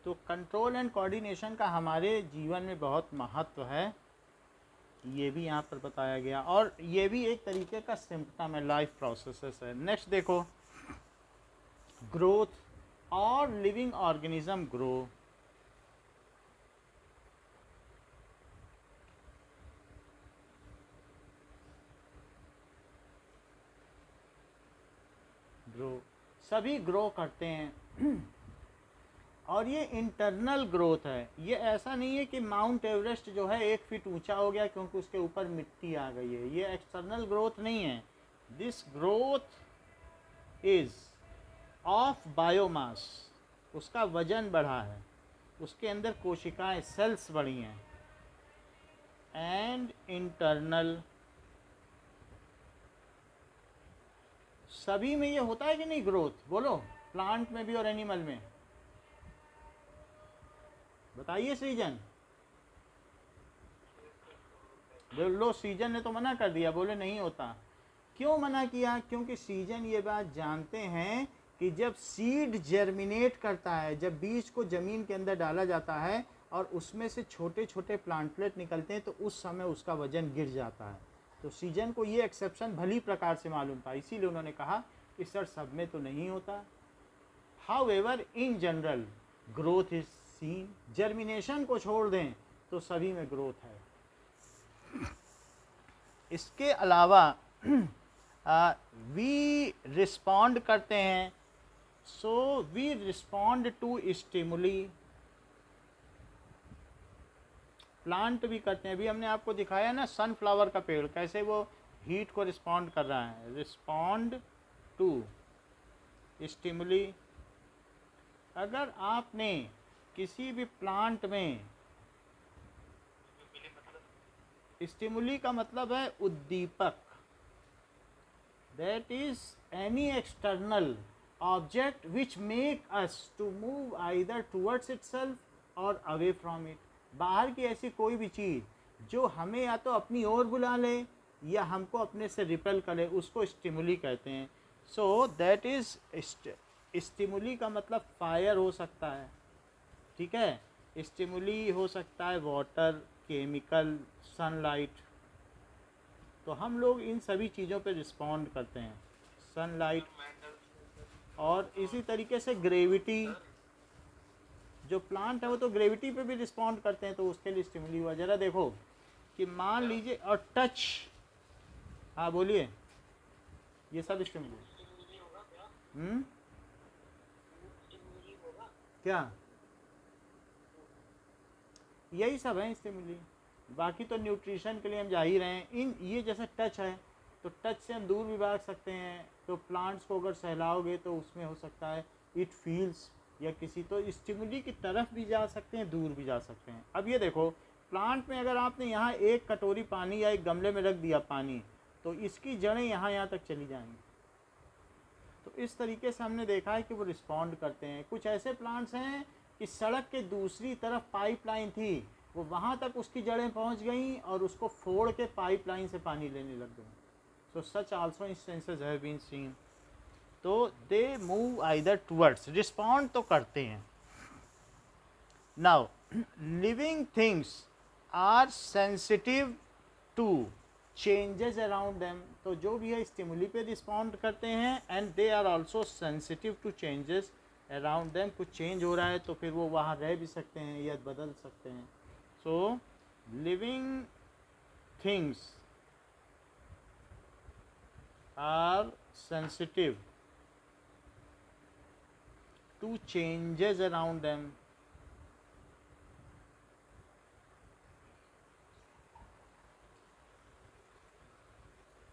तो कंट्रोल एंड कोऑर्डिनेशन का हमारे जीवन में बहुत महत्व है, ये भी यहाँ पर बताया गया। और ये भी एक तरीके का सिम्पटम है, लाइफ प्रोसेसेस है। नेक्स्ट देखो, ग्रोथ और लिविंग ऑर्गेनिज्म ग्रो। सभी ग्रो करते हैं और ये इंटरनल ग्रोथ है। ये ऐसा नहीं है कि माउंट एवरेस्ट जो है 1 फीट ऊंचा हो गया क्योंकि उसके ऊपर मिट्टी आ गई है, ये एक्सटर्नल ग्रोथ नहीं है। This growth is of biomass, उसका वजन बढ़ा है, उसके अंदर कोशिकाएं, सेल्स बढ़ी हैं। एंड इंटरनल, सभी में ये होता है कि नहीं ग्रोथ? बोलो, प्लांट में भी और एनिमल में। बताइए सीजन। लो, सीजन ने तो मना कर दिया, बोले नहीं होता। क्यों मना किया? क्योंकि सीजन ये बात जानते हैं कि जब सीड जर्मिनेट करता है, जब बीज को जमीन के अंदर डाला जाता है और उसमें से छोटे छोटे प्लांटलेट निकलते हैं तो उस समय उसका वजन गिर जाता है। तो सीजन को ये एक्सेप्शन भली प्रकार से मालूम था, इसीलिए उन्होंने कहा कि सर सब में तो नहीं होता। However in general growth is seen. Germination को छोड़ दें तो सभी में ग्रोथ है। इसके अलावा वी रिस्पॉन्ड करते हैं, so we respond to stimuli. Plant भी करते हैं। अभी हमने आपको दिखाया ना सनफ्लावर का पेड़ कैसे वो हीट को रिस्पॉन्ड कर रहा है, रिस्पॉन्ड टू स्टिमुली। अगर आपने किसी भी प्लांट में, स्टिमुली का मतलब है उद्दीपक, that is any external object which make us to move either towards itself और अवे फ्रॉम इट। बाहर की ऐसी कोई भी चीज़ जो हमें या तो अपनी ओर बुला ले या हमको अपने से रिपेल करे, उसको स्टिमुली कहते हैं। सो दैट इज स्टिमुली का मतलब फायर हो सकता है, ठीक है, स्टिमुली हो सकता है वाटर, केमिकल, सनलाइट। तो हम लोग इन सभी चीज़ों पे रिस्पॉन्ड करते हैं, सनलाइट। और इसी तरीके से ग्रेविटी, जो प्लांट है वो तो ग्रेविटी पे भी रिस्पॉन्ड करते हैं, तो उसके लिए स्टिमुली हुआ। जरा देखो कि मान लीजिए, और टच, हाँ बोलिए, ये सब स्टिमुली। क्या, यही सब है स्टिमुली। बाकी तो न्यूट्रिशन के लिए हम जा ही रहे हैं। इन ये जैसे टच है, तो टच से हम दूर भी भाग सकते हैं। तो प्लांट्स को अगर सहलाओगे तो उसमें हो सकता है इट फील्स, या किसी, तो स्टिमुली की तरफ भी जा सकते हैं, दूर भी जा सकते हैं। अब ये देखो, प्लांट में अगर आपने यहाँ एक कटोरी पानी या एक गमले में रख दिया पानी, तो इसकी जड़ें यहाँ तक चली जाएंगी। तो इस तरीके से हमने देखा है कि वो रिस्पॉन्ड करते हैं। कुछ ऐसे प्लांट्स हैं कि सड़क के दूसरी तरफ पाइपलाइन थी, वो वहाँ तक उसकी जड़ें पहुँच गईं और उसको फोड़ के पाइपलाइन से पानी लेने लग गए। So such also instances have been seen. तो they move either towards, respond तो करते हैं। Now living things are sensitive to changes around them. तो जो भी है स्टिमुली पे रिस्पॉन्ड करते हैं, and they are also sensitive to changes around them. कुछ चेंज हो रहा है तो फिर वो वहाँ रह भी सकते हैं या बदल सकते हैं। So living things are sensitive to changes around them.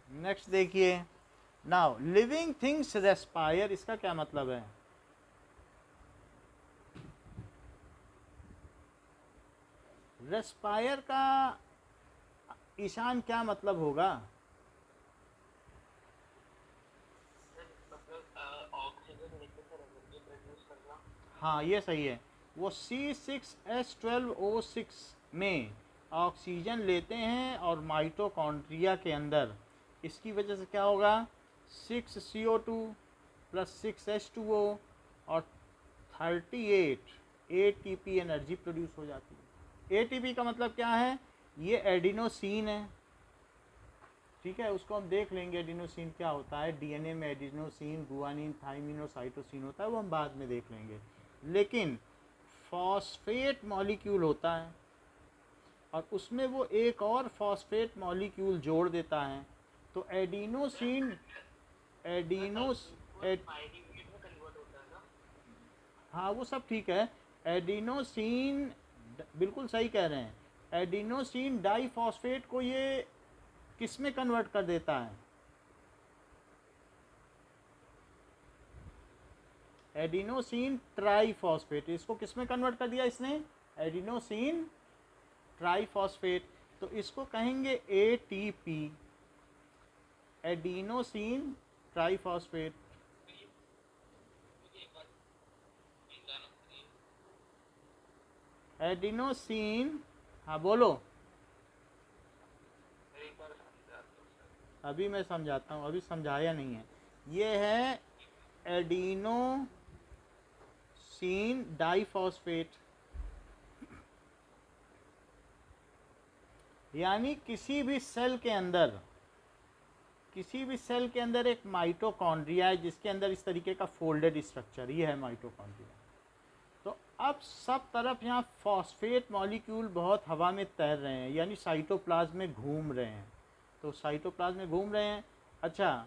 Next देखिए, नाउ लिविंग थिंग्स रेस्पायर, इसका क्या मतलब है? रेस्पायर का ईशान क्या मतलब होगा? हाँ ये सही है। वो C6H12O6 में ऑक्सीजन लेते हैं और माइटोकॉन्ड्रिया के अंदर, इसकी वजह से क्या होगा, 6CO2 + 6H2O और 38 ATP एनर्जी प्रोड्यूस हो जाती है। ATP का मतलब क्या है? ये एडिनोसिन है, ठीक है, उसको हम देख लेंगे एडिनोसिन क्या होता है। डीएनए में एडिनोसिन, गुआनिन, थाइमिन और साइटोसिन होता है, वो हम बाद में देख लेंगे। लेकिन फॉस्फेट मॉलिक्यूल होता है और उसमें वो एक और फॉस्फेट मॉलिक्यूल जोड़ देता है। तो एडिनोसिन, हाँ वो सब ठीक है। एडिनोसिन, बिल्कुल सही कह रहे हैं, एडिनोसिन डाइफॉस्फेट को ये किस में कन्वर्ट कर देता है? एडिनोसिन ट्राइफॉस्फेट, इसको किस में कन्वर्ट कर दिया इसने? Adenosine triphosphate. तो इसको कहेंगे ATP, एडिनोसिन ट्राइफॉस्फेट। एडिनोसिन, हाँ बोलो, अभी मैं समझाता हूँ, अभी समझाया नहीं है। ये है एडिनोसिन डाइफॉस्फेट, यानी किसी भी सेल के अंदर, किसी भी सेल के अंदर एक माइटोकॉन्ड्रिया है जिसके अंदर इस तरीके का फोल्डेड स्ट्रक्चर, ये है माइटोकॉन्ड्रिया। तो अब सब तरफ यहाँ फॉस्फेट मॉलिक्यूल बहुत हवा में तैर रहे हैं, यानी साइटोप्लाज्म में घूम रहे हैं। तो साइटोप्लाज्म में घूम रहे हैं। अच्छा,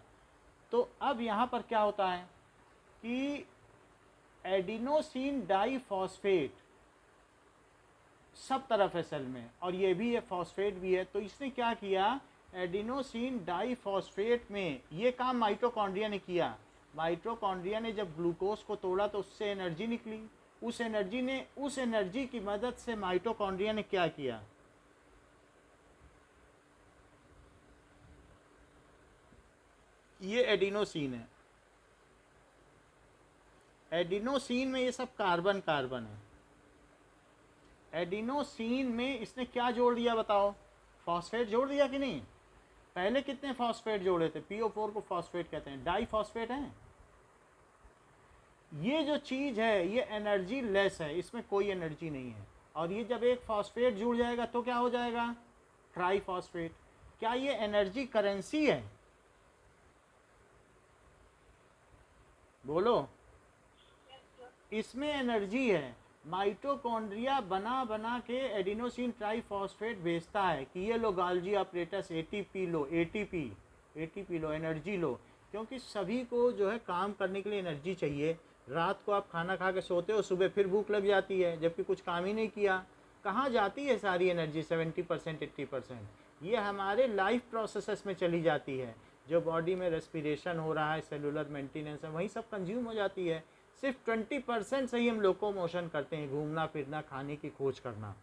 तो अब यहाँ पर क्या होता है कि एडिनोसिन डाइफॉस्फेट सब तरफ है सेल में, और ये भी है, फॉस्फेट भी है। तो इसने क्या किया, एडिनोसिन डाइफॉस्फेट में ये काम माइटोकॉन्ड्रिया ने किया। माइटोकॉन्ड्रिया ने जब ग्लूकोज को तोड़ा तो उससे एनर्जी निकली। उस एनर्जी की मदद से माइटोकॉन्ड्रिया ने क्या किया, ये एडिनोसिन है। एडिनोसिन में ये सब कार्बन कार्बन है। एडिनोसिन में इसने क्या जोड़ दिया बताओ? फॉस्फेट जोड़ दिया कि नहीं? पहले कितने फॉस्फेट जोड़े थे? PO4 को फॉस्फेट कहते हैं, डाइफॉस्फेट है। ये जो चीज़ है ये एनर्जी लेस है, इसमें कोई एनर्जी नहीं है। और ये जब एक फॉस्फेट जुड़ जाएगा तो क्या हो जाएगा, ट्राईफॉस्फेट। क्या ये एनर्जी करेंसी है, बोलो? इसमें एनर्जी है। माइटोकॉन्ड्रिया बना बना के एडिनोसिन ट्राईफॉस्फेट भेजता है कि ये लो गाल्जी ऑपरेटस एटीपी लो, एटीपी लो, एनर्जी लो। क्योंकि सभी को जो है काम करने के लिए एनर्जी चाहिए। रात को आप खाना खा के सोते हो, सुबह फिर भूख लग जाती है जबकि कुछ काम ही नहीं किया। कहाँ जाती है सारी एनर्जी? 70% 80% ये हमारे लाइफ प्रोसेसेस में चली जाती है। जो बॉडी में रेस्पिरेशन हो रहा है, सेलुलर मेंटेनेंस है, वही सब कंज्यूम हो जाती है। सिर्फ 20% से ही हम लोकोमोशन करते हैं, घूमना फिरना, खाने की खोज करना।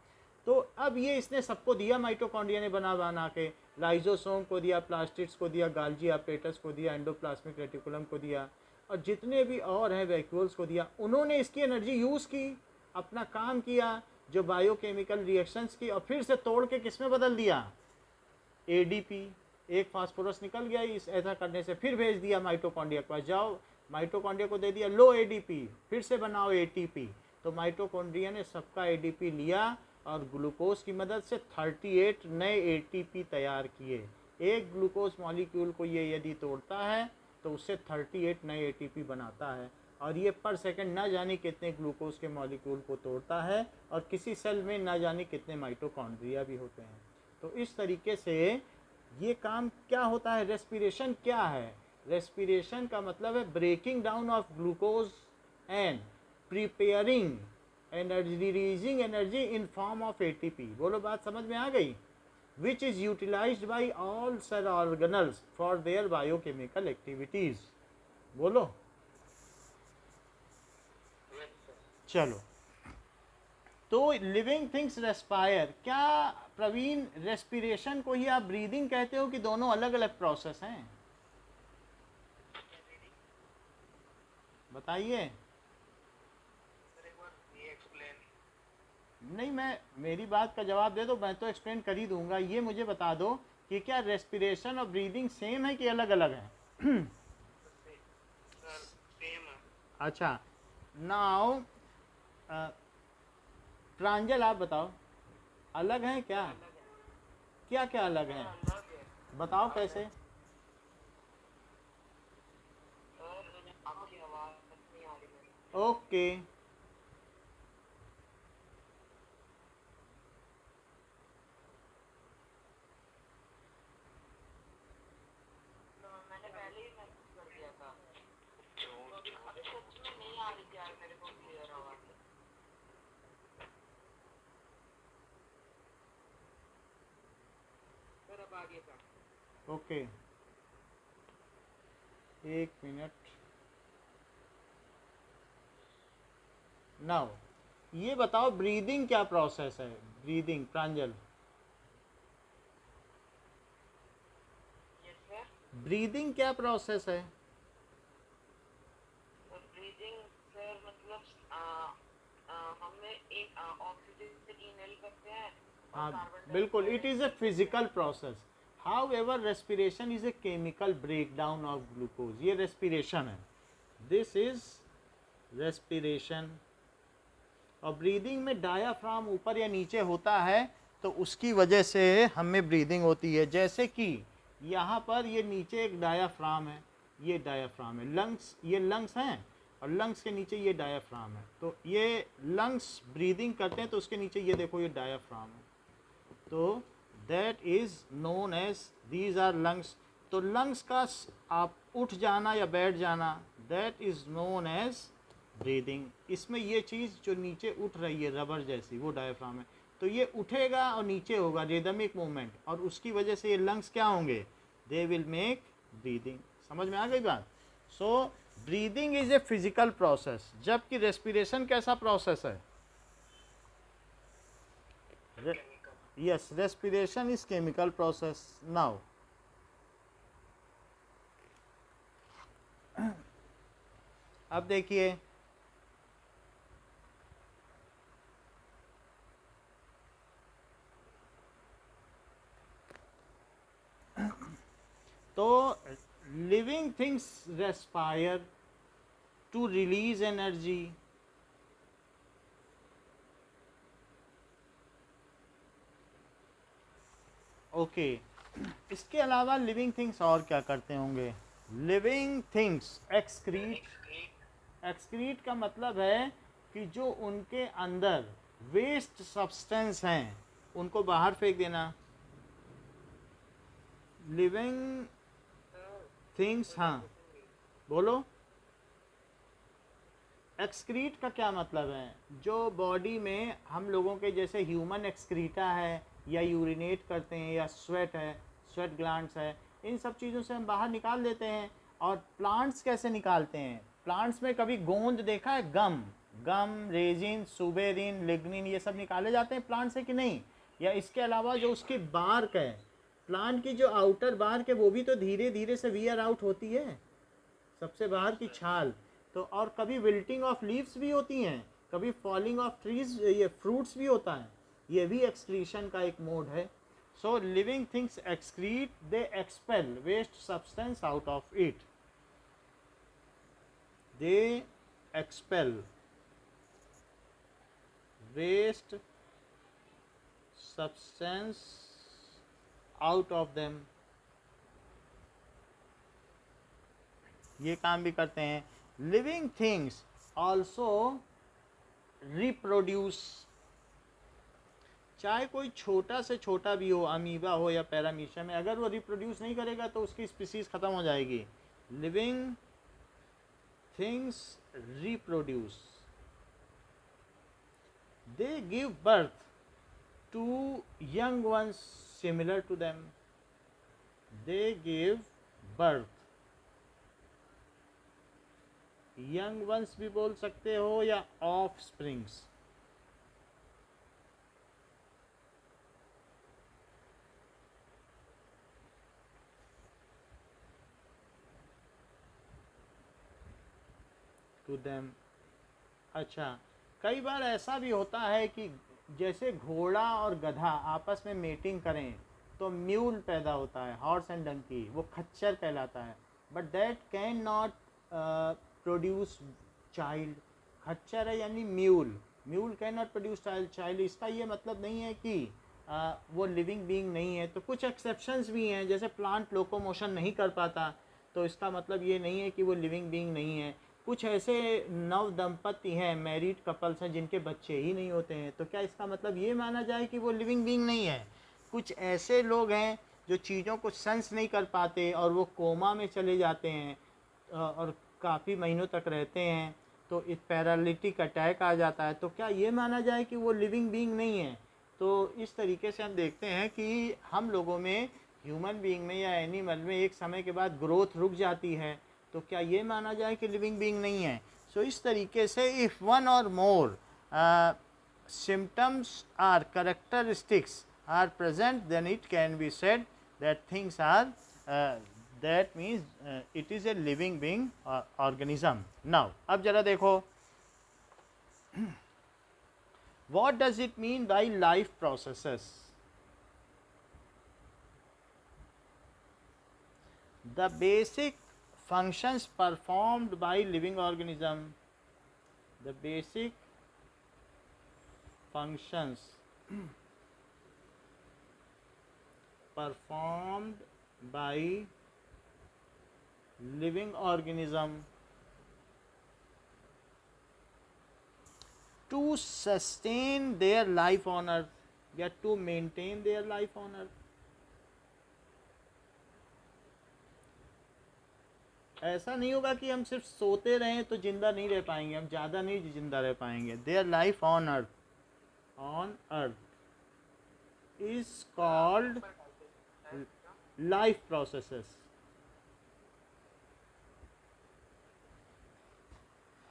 तो अब ये इसने सबको दिया, माइटोकॉन्ड्रिया ने बना बना के। लाइजोसोम को दिया, प्लास्टिड्स को दिया, गाल्जी ऑपरेटस को दिया, एंडोप्लाज्मिक रेटिकुलम को दिया, और जितने भी और हैं वैक्यूल्स को दिया। उन्होंने इसकी एनर्जी यूज़ की, अपना काम किया, जो बायोकेमिकल रिएक्शंस की, और फिर से तोड़ के किस में बदल दिया, एडीपी। एक फास्फोरस निकल गया इस ऐसा करने से, फिर भेज दिया माइटोकॉन्ड्रिया के पास, जाओ माइटोकॉन्ड्रिया को दे दिया लो एडीपी, फिर से बनाओ एटीपी। तो माइटोकॉन्ड्रिया ने सबका एडीपी लिया और ग्लूकोज की मदद से 38 नए एटीपी तैयार किए। एक ग्लूकोज मॉलिक्यूल को ये यदि तोड़ता है तो उससे 38 नए एटीपी बनाता है। और ये पर सेकंड ना जाने कितने ग्लूकोज के मॉलिक्यूल को तोड़ता है, और किसी सेल में ना जाने कितने माइटोकॉन्ड्रिया भी होते हैं। तो इस तरीके से ये काम क्या होता है। रेस्पिरेशन क्या है? रेस्पिरेशन का मतलब है breaking down of glucose and preparing energy, releasing energy in form of ATP. बोलो, बात समझ में आ गई? Which is utilized by all cell organelles for their biochemical activities. बोलो। चलो, तो लिविंग थिंग्स रेस्पायर। क्या प्रवीण रेस्पिरेशन को ही आप ब्रीदिंग कहते हो कि दोनों अलग अलग प्रोसेस हैं? बताइए। नहीं, मैं मेरी बात का जवाब दे दो, मैं तो एक्सप्लेन कर ही दूंगा। ये मुझे बता दो कि क्या रेस्पिरेशन और ब्रीदिंग सेम है कि अलग अलग है? अच्छा, नाउ प्रांजल आप बताओ, अलग हैं क्या? क्या क्या अलग हैं, बताओ कैसे? आपकी आवाज नहीं आ रही मेरी। ओके, मैंने पहले ही मैसेज कर दिया था, तो अभी सच में नहीं आ रही थी यार मेरे को क्लियर आवाज। सर अब आ गया था। ओके, एक मिनट। नाउ ये बताओ ब्रीदिंग क्या प्रोसेस है? ब्रीदिंग, प्रांजल, यस सर। ब्रीदिंग क्या प्रोसेस है? ब्रीदिंग सर मतलब हमें एक ऑक्सीजन इनहेल करते हैं और हाँ कार्बन बिल्कुल, it dioxide. Is a physical process. However respiration is a chemical break down of glucose. ये रेस्पिरेशन है, दिस इज रेस्पिरेशन। और ब्रीदिंग में डायाफ्राम ऊपर या नीचे होता है, तो उसकी वजह से हमें ब्रीदिंग होती है। जैसे कि यहाँ पर ये नीचे एक डायाफ्राम है, ये डायाफ्राम है, लंग्स, ये लंग्स हैं, और लंग्स के नीचे ये डायाफ्राम है। तो ये लंग्स ब्रीदिंग करते हैं, तो उसके नीचे ये देखो ये डायाफ्राम है। तो that is known as, these are lungs. तो लंग्स का आप उठ जाना या बैठ जाना, that is known as breathing. इसमें ये चीज़ जो नीचे उठ रही है रबर जैसी, वो डायफ्राम है। तो ये उठेगा और नीचे होगा रिदमिक मूवमेंट, और उसकी वजह से ये लंग्स क्या होंगे, दे विल मेक ब्रीदिंग। समझ में आ गई बात? So breathing is a physical process, जबकि रेस्पिरेशन कैसा प्रोसेस है? Yes, respiration is chemical process. Now अब देखिए, तो living things respire, to release energy. Okay इसके अलावा लिविंग थिंग्स और क्या करते होंगे? Living things excrete. एक्सक्रीट का मतलब है कि जो उनके अंदर वेस्ट सब्सटेंस हैं उनको बाहर फेंक देना। लिविंग थिंग्स, हाँ बोलो। एक्सक्रीट का क्या मतलब है? जो बॉडी में हम लोगों के जैसे ह्यूमन एक्सक्रीटा है या यूरिनेट करते हैं या स्वेट है, स्वेट ग्लैंड्स है, इन सब चीज़ों से हम बाहर निकाल देते हैं। और प्लांट्स कैसे निकालते हैं? प्लांट्स में कभी गोंद देखा है? गम, रेजिन, सुबेरिन, लिग्निन, ये सब निकाले जाते हैं प्लांट से कि नहीं? या इसके अलावा जो उसकी बार्क है, प्लांट की जो आउटर बार्क है वो भी तो धीरे धीरे से वियर आउट होती है, सबसे बाहर की छाल। तो और कभी विल्टिंग ऑफ लीव्स भी होती हैं, कभी फॉलिंग ऑफ ट्रीज, ये फ्रूट्स भी होता है, ये भी एक्सक्रीशन का एक मोड है। So living things excrete, they expel waste substance out of it, they expel waste substance out of them, ये काम भी करते हैं। लिविंग थिंग्स ऑल्सो रिप्रोड्यूस, चाहे कोई छोटा से छोटा भी हो, अमीबा हो या पैरामीशियम में, अगर वो रिप्रोड्यूस नहीं करेगा तो उसकी स्पीसीज खत्म हो जाएगी। Living things reproduce, they give birth to young ones similar to them, they give birth, young ones भी बोल सकते हो या ऑफ स्प्रिंग्स। To them. अच्छा, कई बार ऐसा भी होता है कि जैसे घोड़ा और गधा आपस में मेटिंग करें तो म्यूल पैदा होता है, हॉर्स एंड डंकी, वो खच्चर कहलाता है। But that can not produce child. खच्चर है यानी mule, mule can not produce child. इसका ये मतलब नहीं है कि वो लिविंग बीइंग नहीं है। तो कुछ एक्सेप्शंस भी हैं, जैसे प्लांट लोकोमोशन नहीं कर पाता, तो इसका मतलब ये नहीं है कि वो लिविंग बीइंग नहीं है। कुछ ऐसे नव दंपति हैं, मैरिड कपल्स हैं, जिनके बच्चे ही नहीं होते हैं, तो क्या इसका मतलब ये माना जाए कि वो लिविंग बीइंग नहीं है? कुछ ऐसे लोग हैं जो चीज़ों को सेंस नहीं कर पाते और वो कोमा में चले जाते हैं और काफ़ी महीनों तक रहते हैं, तो इस पैरालिटिक अटैक आ जाता है, तो क्या ये माना जाए कि वो लिविंग बीइंग नहीं है? तो इस तरीके से हम देखते हैं कि हम लोगों में, ह्यूमन बीइंग में या एनिमल में, एक समय के बाद ग्रोथ रुक जाती है, तो क्या ये माना जाए कि लिविंग बीइंग नहीं है? सो इस तरीके से इफ़ वन और मोर symptoms or characteristics are present, then it can be said that things are that means it is a living being or organism. Now अब जरा देखो, what does it mean by life processes? The basic functions performed by living organism, the basic functions performed by living organism to sustain their life on earth, या to maintain their life on earth. ऐसा नहीं होगा कि हम सिर्फ सोते रहें तो जिंदा नहीं रह पाएंगे, हम ज़्यादा नहीं जिंदा रह पाएंगे। Their life on earth is called life processes.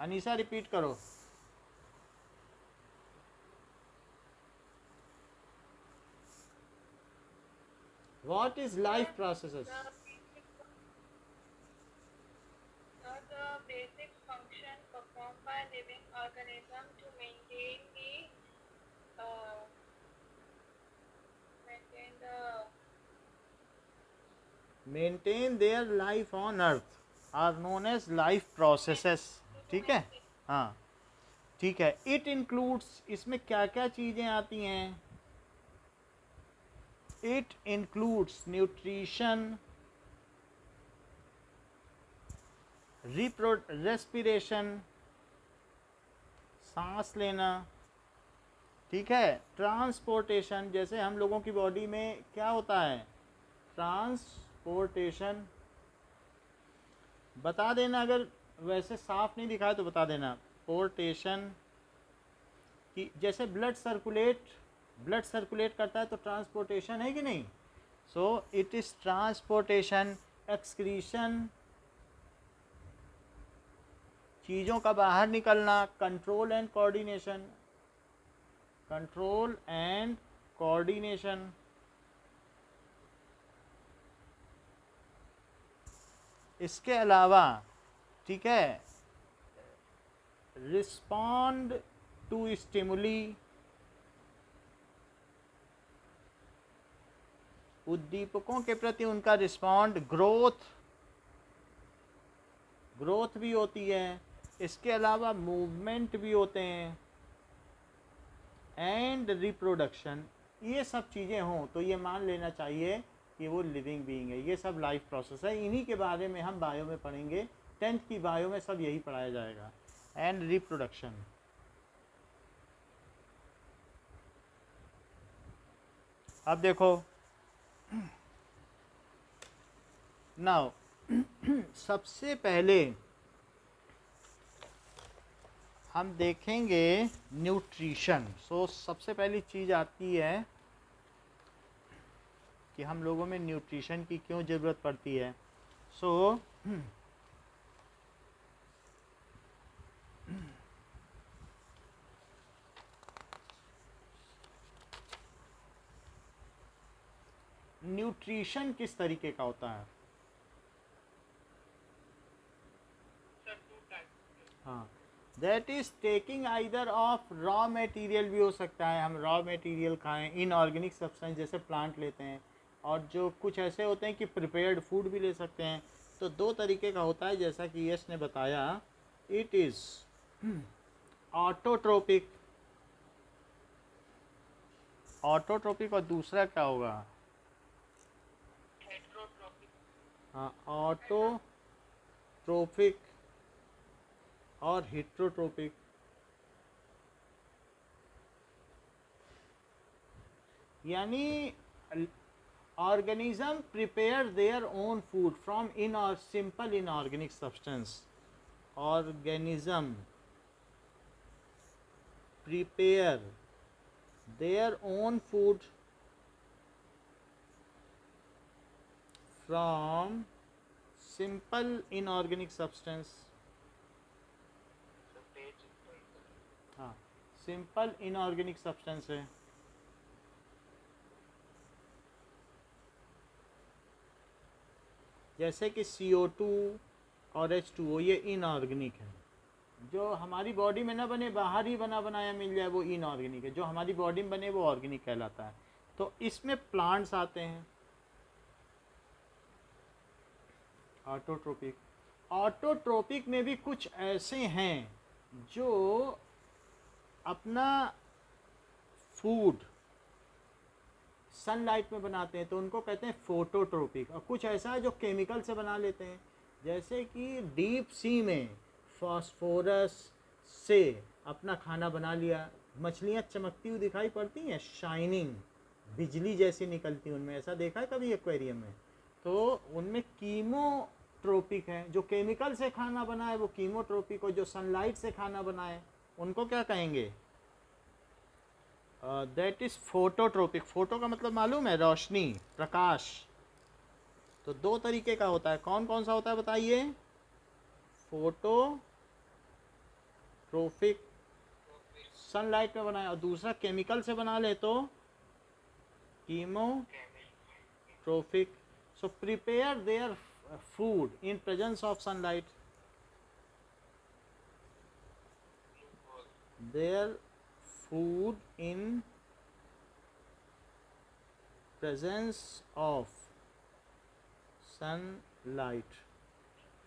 Anisa repeat करो। What is life processes? The basic function performed by living organism to maintain their life on earth are known as life processes. to ठीक है, हाँ ठीक है। It includes, इसमें क्या क्या चीज़ें आती हैं? इट इंक्लूड्स न्यूट्रिशन, रेस्पिरेशन, सांस लेना, ठीक है, ट्रांसपोर्टेशन, जैसे हम लोगों की बॉडी में क्या होता है, ट्रांसपोर्टेशन, बता देना अगर वैसे साफ नहीं दिखाए तो बता देना, पोर्टेशन, कि जैसे ब्लड सर्कुलेट करता है तो ट्रांसपोर्टेशन है कि नहीं, सो इट इज़ ट्रांसपोर्टेशन। एक्सक्रीशन, चीज़ों का बाहर निकलना, control and coordination, control and coordination, इसके अलावा ठीक है, रिस्पॉन्ड टू स्टिमुली, उद्दीपकों के प्रति उनका रिस्पॉन्ड, ग्रोथ भी होती है, इसके अलावा मूवमेंट भी होते हैं, एंड रिप्रोडक्शन। ये सब चीज़ें हों तो ये मान लेना चाहिए कि वो लिविंग बीइंग है। ये सब लाइफ प्रोसेस है, इन्हीं के बारे में हम बायो में पढ़ेंगे, 10th की बायो में सब यही पढ़ाया जाएगा। एंड रिप्रोडक्शन, अब देखो नाउ सबसे पहले हम देखेंगे न्यूट्रिशन। सो सबसे पहली चीज़ आती है कि हम लोगों में न्यूट्रिशन की क्यों ज़रूरत पड़ती है। सो न्यूट्रिशन किस तरीके का होता है? हाँ, that is taking either of raw material, भी हो सकता है हम रॉ मटेरियल खाएं, इनऑर्गेनिक सब्सटेंस जैसे प्लांट लेते हैं, और जो कुछ ऐसे होते हैं कि प्रिपेयर्ड फूड भी ले सकते हैं। तो दो तरीके का होता है जैसा कि यश ने बताया, इट इज़ ऑटोट्रोपिक, ऑटोट्रोपिक, और दूसरा क्या होगा? हाँ, ऑटोट्रोपिक और हेट्रोट्रोपिक। यानी organism prepare their own food from simple inorganic substance. Organism prepare their own food from simple inorganic substance. हाँ, सिंपल इनऑर्गेनिक सब्सटेंस है। जैसे कि CO2 और H2O, ये इनऑर्गेनिक है। जो हमारी बॉडी में ना बने, बाहर ही बना बनाया मिल जाए, वो इनऑर्गेनिक है। जो हमारी बॉडी में बने वो ऑर्गेनिक कहलाता है। तो इसमें प्लांट्स आते हैं। ऑटोट्रोपिक, ऑटोट्रोपिक में भी कुछ ऐसे हैं जो अपना फूड सनलाइट में बनाते हैं, तो उनको कहते हैं फोटोट्रोपिक। और कुछ ऐसा है जो केमिकल से बना लेते हैं, जैसे कि डीप सी में फास्फोरस से अपना खाना बना लिया। मछलियाँ चमकती हुई दिखाई पड़ती हैं, शाइनिंग, बिजली जैसी निकलती उनमें, ऐसा देखा है कभी एक्वेरियम में? तो उनमें कीमोट्रोपिक है। जो केमिकल से खाना बनाए वो कीमोट्रोपिक, और जो सनलाइट से खाना बनाए उनको क्या कहेंगे? That is phototropic. फोटो का मतलब मालूम है? रोशनी, प्रकाश। तो दो तरीके का होता है। कौन कौन सा होता है बताइए? फोटोट्रोपिक, सनलाइट में बनाए, और दूसरा केमिकल से बना ले तो chemotropic. So prepare their food in presence of sunlight, their food in presence of sunlight।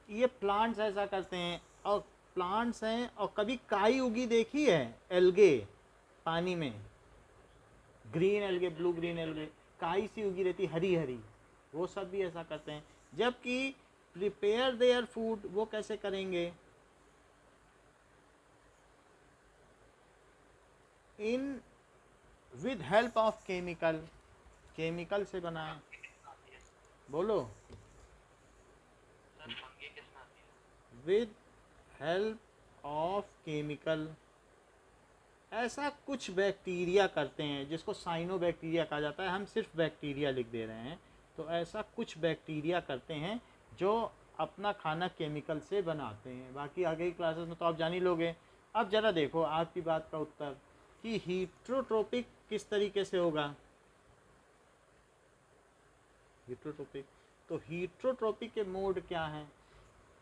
ये प्लांट्स ऐसा करते हैं। और प्लांट्स हैं, और कभी काई उगी देखी है एल्गे पानी में, green algae, blue green algae, काई सी उगी रहती हरी हरी, वो सब भी ऐसा करते हैं। जबकि प्रिपेयर देयर फूड वो कैसे करेंगे, in with help of chemical, chemical से बनाए। बोलो, सर फंगी किसमें आती है? विद हेल्प ऑफ केमिकल, ऐसा कुछ बैक्टीरिया करते हैं जिसको साइनो बैक्टीरिया कहा जाता है, हम सिर्फ बैक्टीरिया लिख दे रहे हैं। तो ऐसा कुछ बैक्टीरिया करते हैं जो अपना खाना केमिकल से बनाते हैं। बाकी आगे की क्लासेस में तो आप जान ही लोगे। अब ज़रा देखो आपकी बात का उत्तर कि हीट्रोट्रोपिक किस तरीके से होगा। हीट्रोट्रोपिक, तो हीट्रोट्रोपिक के मोड क्या हैं?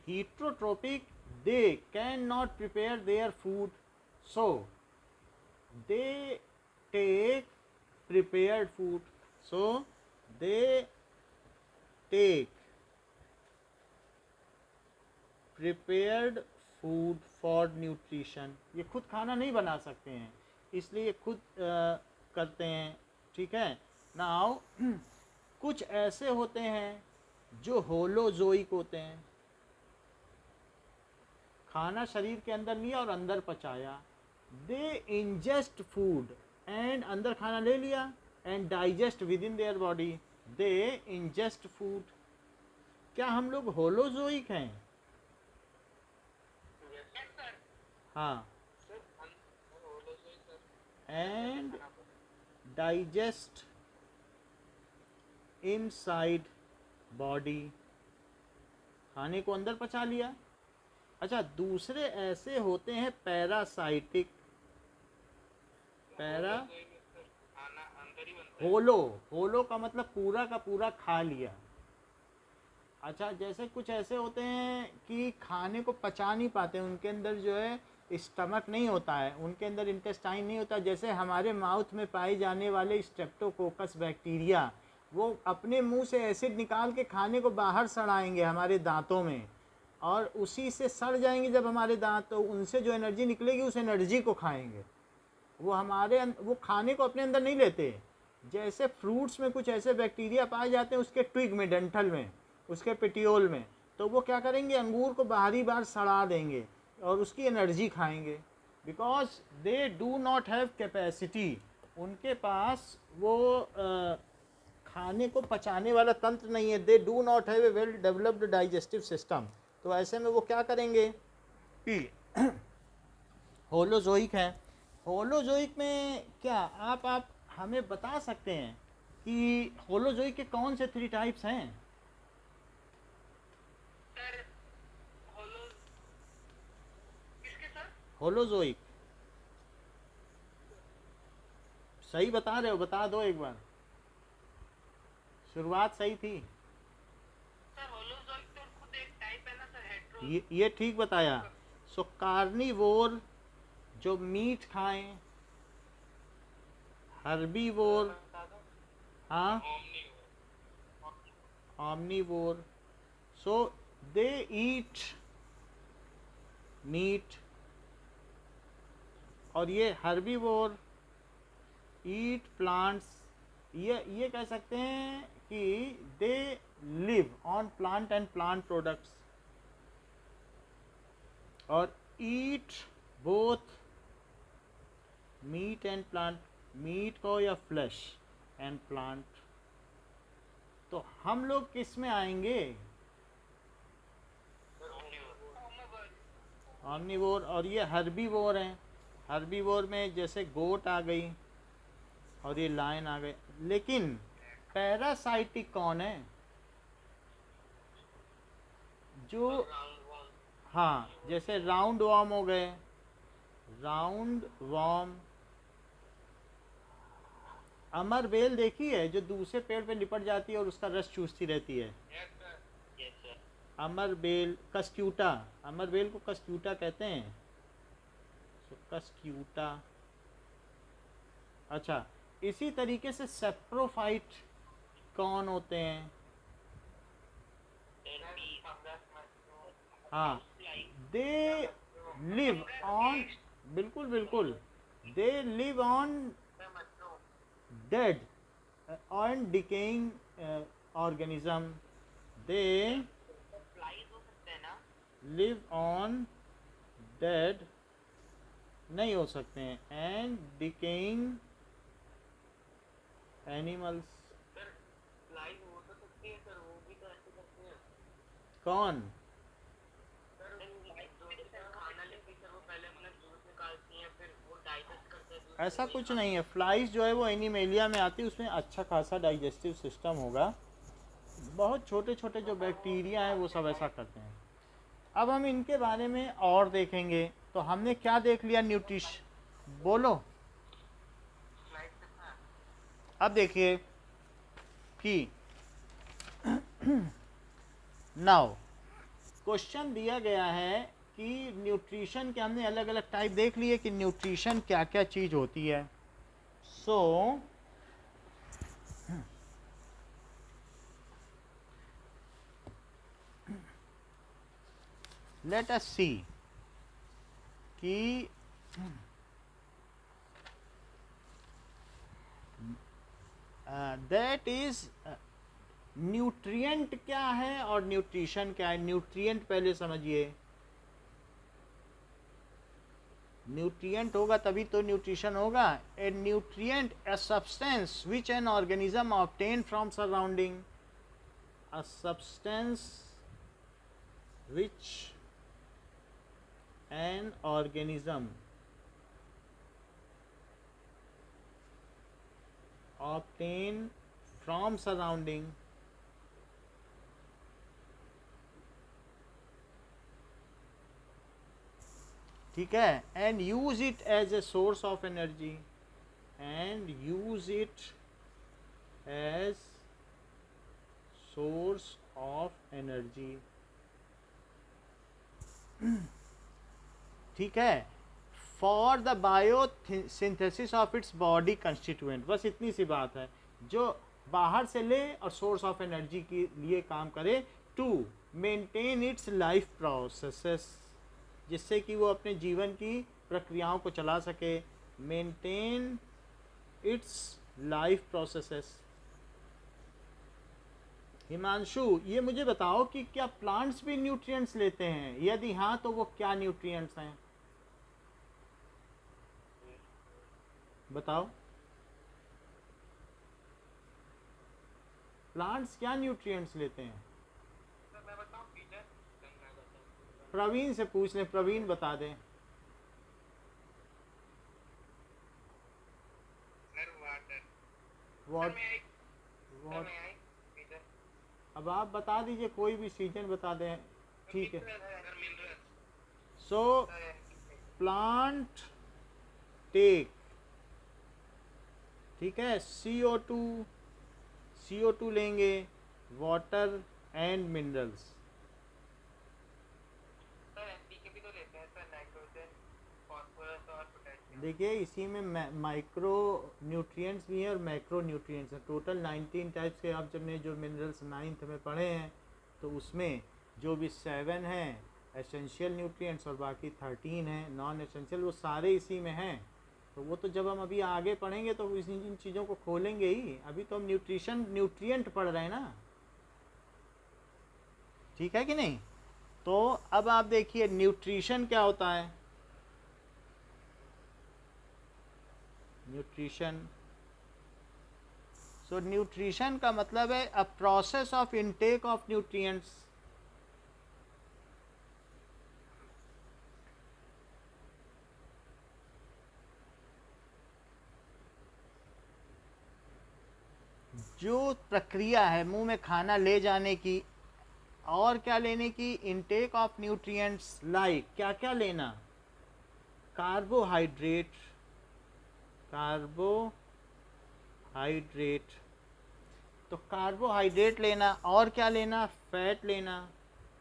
Heterotrophic, they can not prepare their food, so they take prepared food, so they take prepared food for nutrition। ये खुद खाना नहीं बना सकते हैं, इसलिए ये खुद करते हैं, ठीक है। नाउ कुछ ऐसे होते हैं जो होलोजोइक होते हैं, खाना शरीर के अंदर लिया और अंदर पचाया। दे इंजेस्ट फूड एंड अंदर खाना ले लिया and digest with in their body, they ingest food. क्या हम लोग होलोजोइक हैं? Yes, sir. हाँ, sir holozoic sir and digest inside body, खाने को अंदर पचा लिया। अच्छा, दूसरे ऐसे होते हैं पैरासाइटिक, पैरा खाना अंदर ही बनता है। होलो, होलो का मतलब पूरा का पूरा खा लिया। अच्छा, जैसे कुछ ऐसे होते हैं कि खाने को पचा नहीं पाते, उनके अंदर जो है स्टमक नहीं होता है, उनके अंदर इंटेस्टाइन नहीं होता। जैसे हमारे माउथ में पाए जाने वाले स्ट्रेप्टोकोकस बैक्टीरिया, वो अपने मुंह से एसिड निकाल के खाने को बाहर सड़ाएंगे हमारे दांतों में, और उसी से सड़ जाएंगे जब हमारे दांत, तो उनसे जो एनर्जी निकलेगी उस एनर्जी को खाएंगे। वो वो खाने को अपने अंदर नहीं लेते। जैसे फ्रूट्स में कुछ ऐसे बैक्टीरिया पाए जाते हैं उसके ट्विग में, डंठल में, उसके पेटियोल में, तो वो क्या करेंगे, अंगूर को बाहरी बार सड़ा देंगे और उसकी एनर्जी खाएंगे। Because they do not have capacity, उनके पास वो खाने को पचाने वाला तंत्र नहीं है। दे do not have a well developed digestive system. तो ऐसे में वो क्या करेंगे कि होलोजोइक है। होलोजोइक में क्या आप हमें बता सकते हैं कि होलोजोइक के कौन से 3 टाइप्स हैं? सर होलो किसके सर? होलोजोइक सही बता रहे हो? बता दो एक बार, शुरुआत सही थी। सर होलोजोइक तो खुद एक टाइप है ना सर, हेट्रो। ये ठीक बताया। सो कार्निवोर जो मीट खाएं, हर्बीवोर, हाँ, omnivore, so they eat meat, और ये herbivore eat plants। ये कह सकते हैं कि they live on plant and plant products, और eat both meat and plant, meat को या फ्लैश एंड प्लांट। तो हम लोग किस में आएंगे? ऑमनीवोर। और ये हर्बीवोर हैं। हर्बीवोर में जैसे गोट आ गई और ये लायन आ गए। लेकिन पैरासाइटिक कौन है? जो, हाँ, जैसे राउंड वॉर्म हो गए, राउंड वॉर्म। अमर बेल देखी है जो दूसरे पेड़ पे लिपट जाती है और उसका रस चूसती रहती है? Yes sir. अमर बेल, कस्क्यूटा, अमर बेल को कस्क्यूटा कहते हैं। कस्क्यूटा। अच्छा, इसी तरीके से सेप्रोफाइट कौन होते हैं? हाँ, दे लिव ऑन, बिल्कुल बिल्कुल, they live on sir mushroom, dead on decaying organism, they sir flies हो सकते हैं ना? live on dead, नहीं हो सकते हैं, and decaying animals, sir flies हो तो सकती है सर, वो भी तो ऐसे करते हैं। कौन? सर जो भी सर खाना लेती है सर, वो पहले अपना जूस निकालती हैं, फिर वो डाइजेस्ट करते हैं जूस को, ऐसा वही कुछ खा- नहीं है, फ्लाइज जो है वो एनिमेलिया में आती है, उसमें अच्छा खासा डाइजेस्टिव सिस्टम होगा, बहुत छोटे छोटे जो बैक्टीरिया हैं वो सब ऐसा करते हैं। अब हम इनके बारे में और देखेंगे। तो हमने क्या देख लिया, न्यूट्रिशन, बोलो। फ्लाइज से खा। अब देखिए कि नाउ क्वेश्चन दिया गया है कि न्यूट्रिशन के हमने अलग अलग टाइप देख लिए कि न्यूट्रिशन क्या क्या चीज़ होती है। सो लेट अस सी कि दैट इज न्यूट्रिएंट क्या है और न्यूट्रिशन क्या है। न्यूट्रिएंट पहले समझिए, न्यूट्रिएंट होगा तभी तो न्यूट्रिशन होगा। ए nutrient a substance which an organism obtain from surrounding, a substance which an organism obtain from surrounding ठीक है, and use it as a source of energy, and use it as source of energy, ठीक है, for the biosynthesis of its body constituent. बस इतनी सी बात है, जो बाहर से ले और सोर्स ऑफ एनर्जी के लिए काम करे। To maintain its life processes, जिससे कि वो अपने जीवन की प्रक्रियाओं को चला सके। Maintain its life processes. Himanshu, ये मुझे बताओ कि क्या प्लांट्स भी न्यूट्रिएंट्स लेते हैं, यदि हाँ तो वो क्या न्यूट्रिएंट्स हैं, बताओ। प्लांट्स क्या न्यूट्रिएंट्स लेते हैं? सर मैं बताऊँ पीटर? मैं बताऊँ, प्रवीण से पूछ लें, प्रवीण बता दें। Sir water. What sir what मैं आई पीटर। अब आप बता दीजिए, कोई भी सीजन बता दें, ठीक है। Sir mineral. So sir plant take, ठीक है, CO2 लेंगे, water and minerals. Sir NPK भी तो लेते हैं सर, नाइट्रोजन, फास्फोरस और पोटेशियम। देखिए इसी में माइक्रो न्यूट्रिएंट्स भी हैं और मैक्रो न्यूट्रिएंट्स हैं। टोटल 19 टाइप्स के आप जब ने जो मिनरल्स 9th में पढ़े हैं, तो उसमें जो भी 7 हैं एसेंशियल न्यूट्रिएंट्स और बाकी 13 हैं नॉन एसेंशियल, वो सारे इसी में हैं। तो वो तो जब हम अभी आगे पढ़ेंगे तो इन चीज़ों को खोलेंगे ही, अभी तो हम न्यूट्रिएंट पढ़ रहे हैं ना, ठीक है कि नहीं। तो अब आप देखिए न्यूट्रिशन क्या होता है। न्यूट्रिशन, सो न्यूट्रिशन का मतलब है a process of intake of nutrients, जो प्रक्रिया है मुंह में खाना ले जाने की और क्या लेने की, इनटेक ऑफ न्यूट्रिएंट्स। लाइक क्या क्या लेना, कार्बोहाइड्रेट, कार्बोहाइड्रेट, तो कार्बोहाइड्रेट लेना, और क्या लेना, फैट लेना,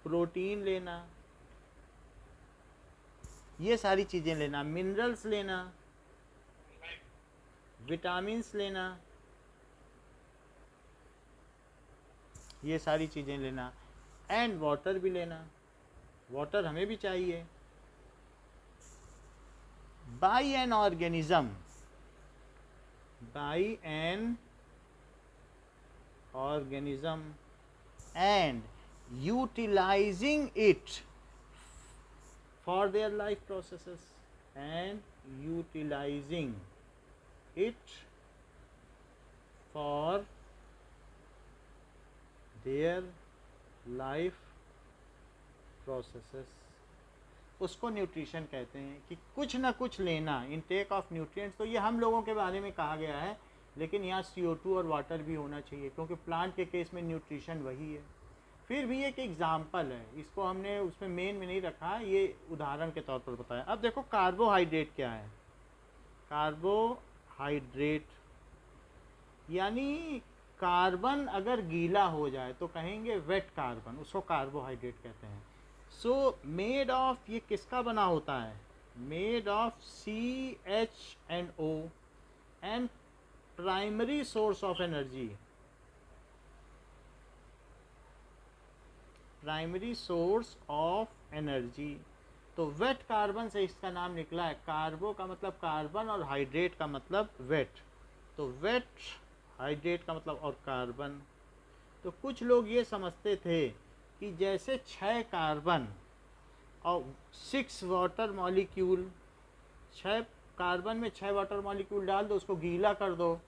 प्रोटीन लेना, ये सारी चीज़ें लेना, मिनरल्स लेना, विटामिन्स लेना, ये सारी चीज़ें लेना, एंड वाटर भी लेना, वाटर हमें भी चाहिए। by an organism, by an organism and utilizing it for their life processes, and utilizing it for their life processes, उसको न्यूट्रिशन कहते हैं कि कुछ ना कुछ लेना, इनटेक ऑफ न्यूट्रिएंट्स। तो ये हम लोगों के बारे में कहा गया है, लेकिन यहाँ CO2 और वाटर भी होना चाहिए, क्योंकि प्लांट के केस में न्यूट्रिशन वही है। फिर भी एक एग्जाम्पल है, इसको हमने उसमें मेन में नहीं रखा, ये उदाहरण के तौर पर बताया। अब देखो कार्बोहाइड्रेट क्या है। कार्बोहाइड्रेट यानी कार्बन अगर गीला हो जाए तो कहेंगे वेट कार्बन, उसको कार्बोहाइड्रेट कहते हैं। सो मेड ऑफ, ये किसका बना होता है? Made of CH&O and primary source of energy, primary source of energy. तो वेट कार्बन से इसका नाम निकला है। कार्बो का मतलब कार्बन और हाइड्रेट का मतलब वेट, तो वेट हाइड्रेट का मतलब और कार्बन। तो कुछ लोग ये समझते थे कि जैसे 6 कार्बन और 6 वाटर मॉलिक्यूल, 6 कार्बन में 6 वाटर मॉलिक्यूल डाल दो, उसको गीला कर दो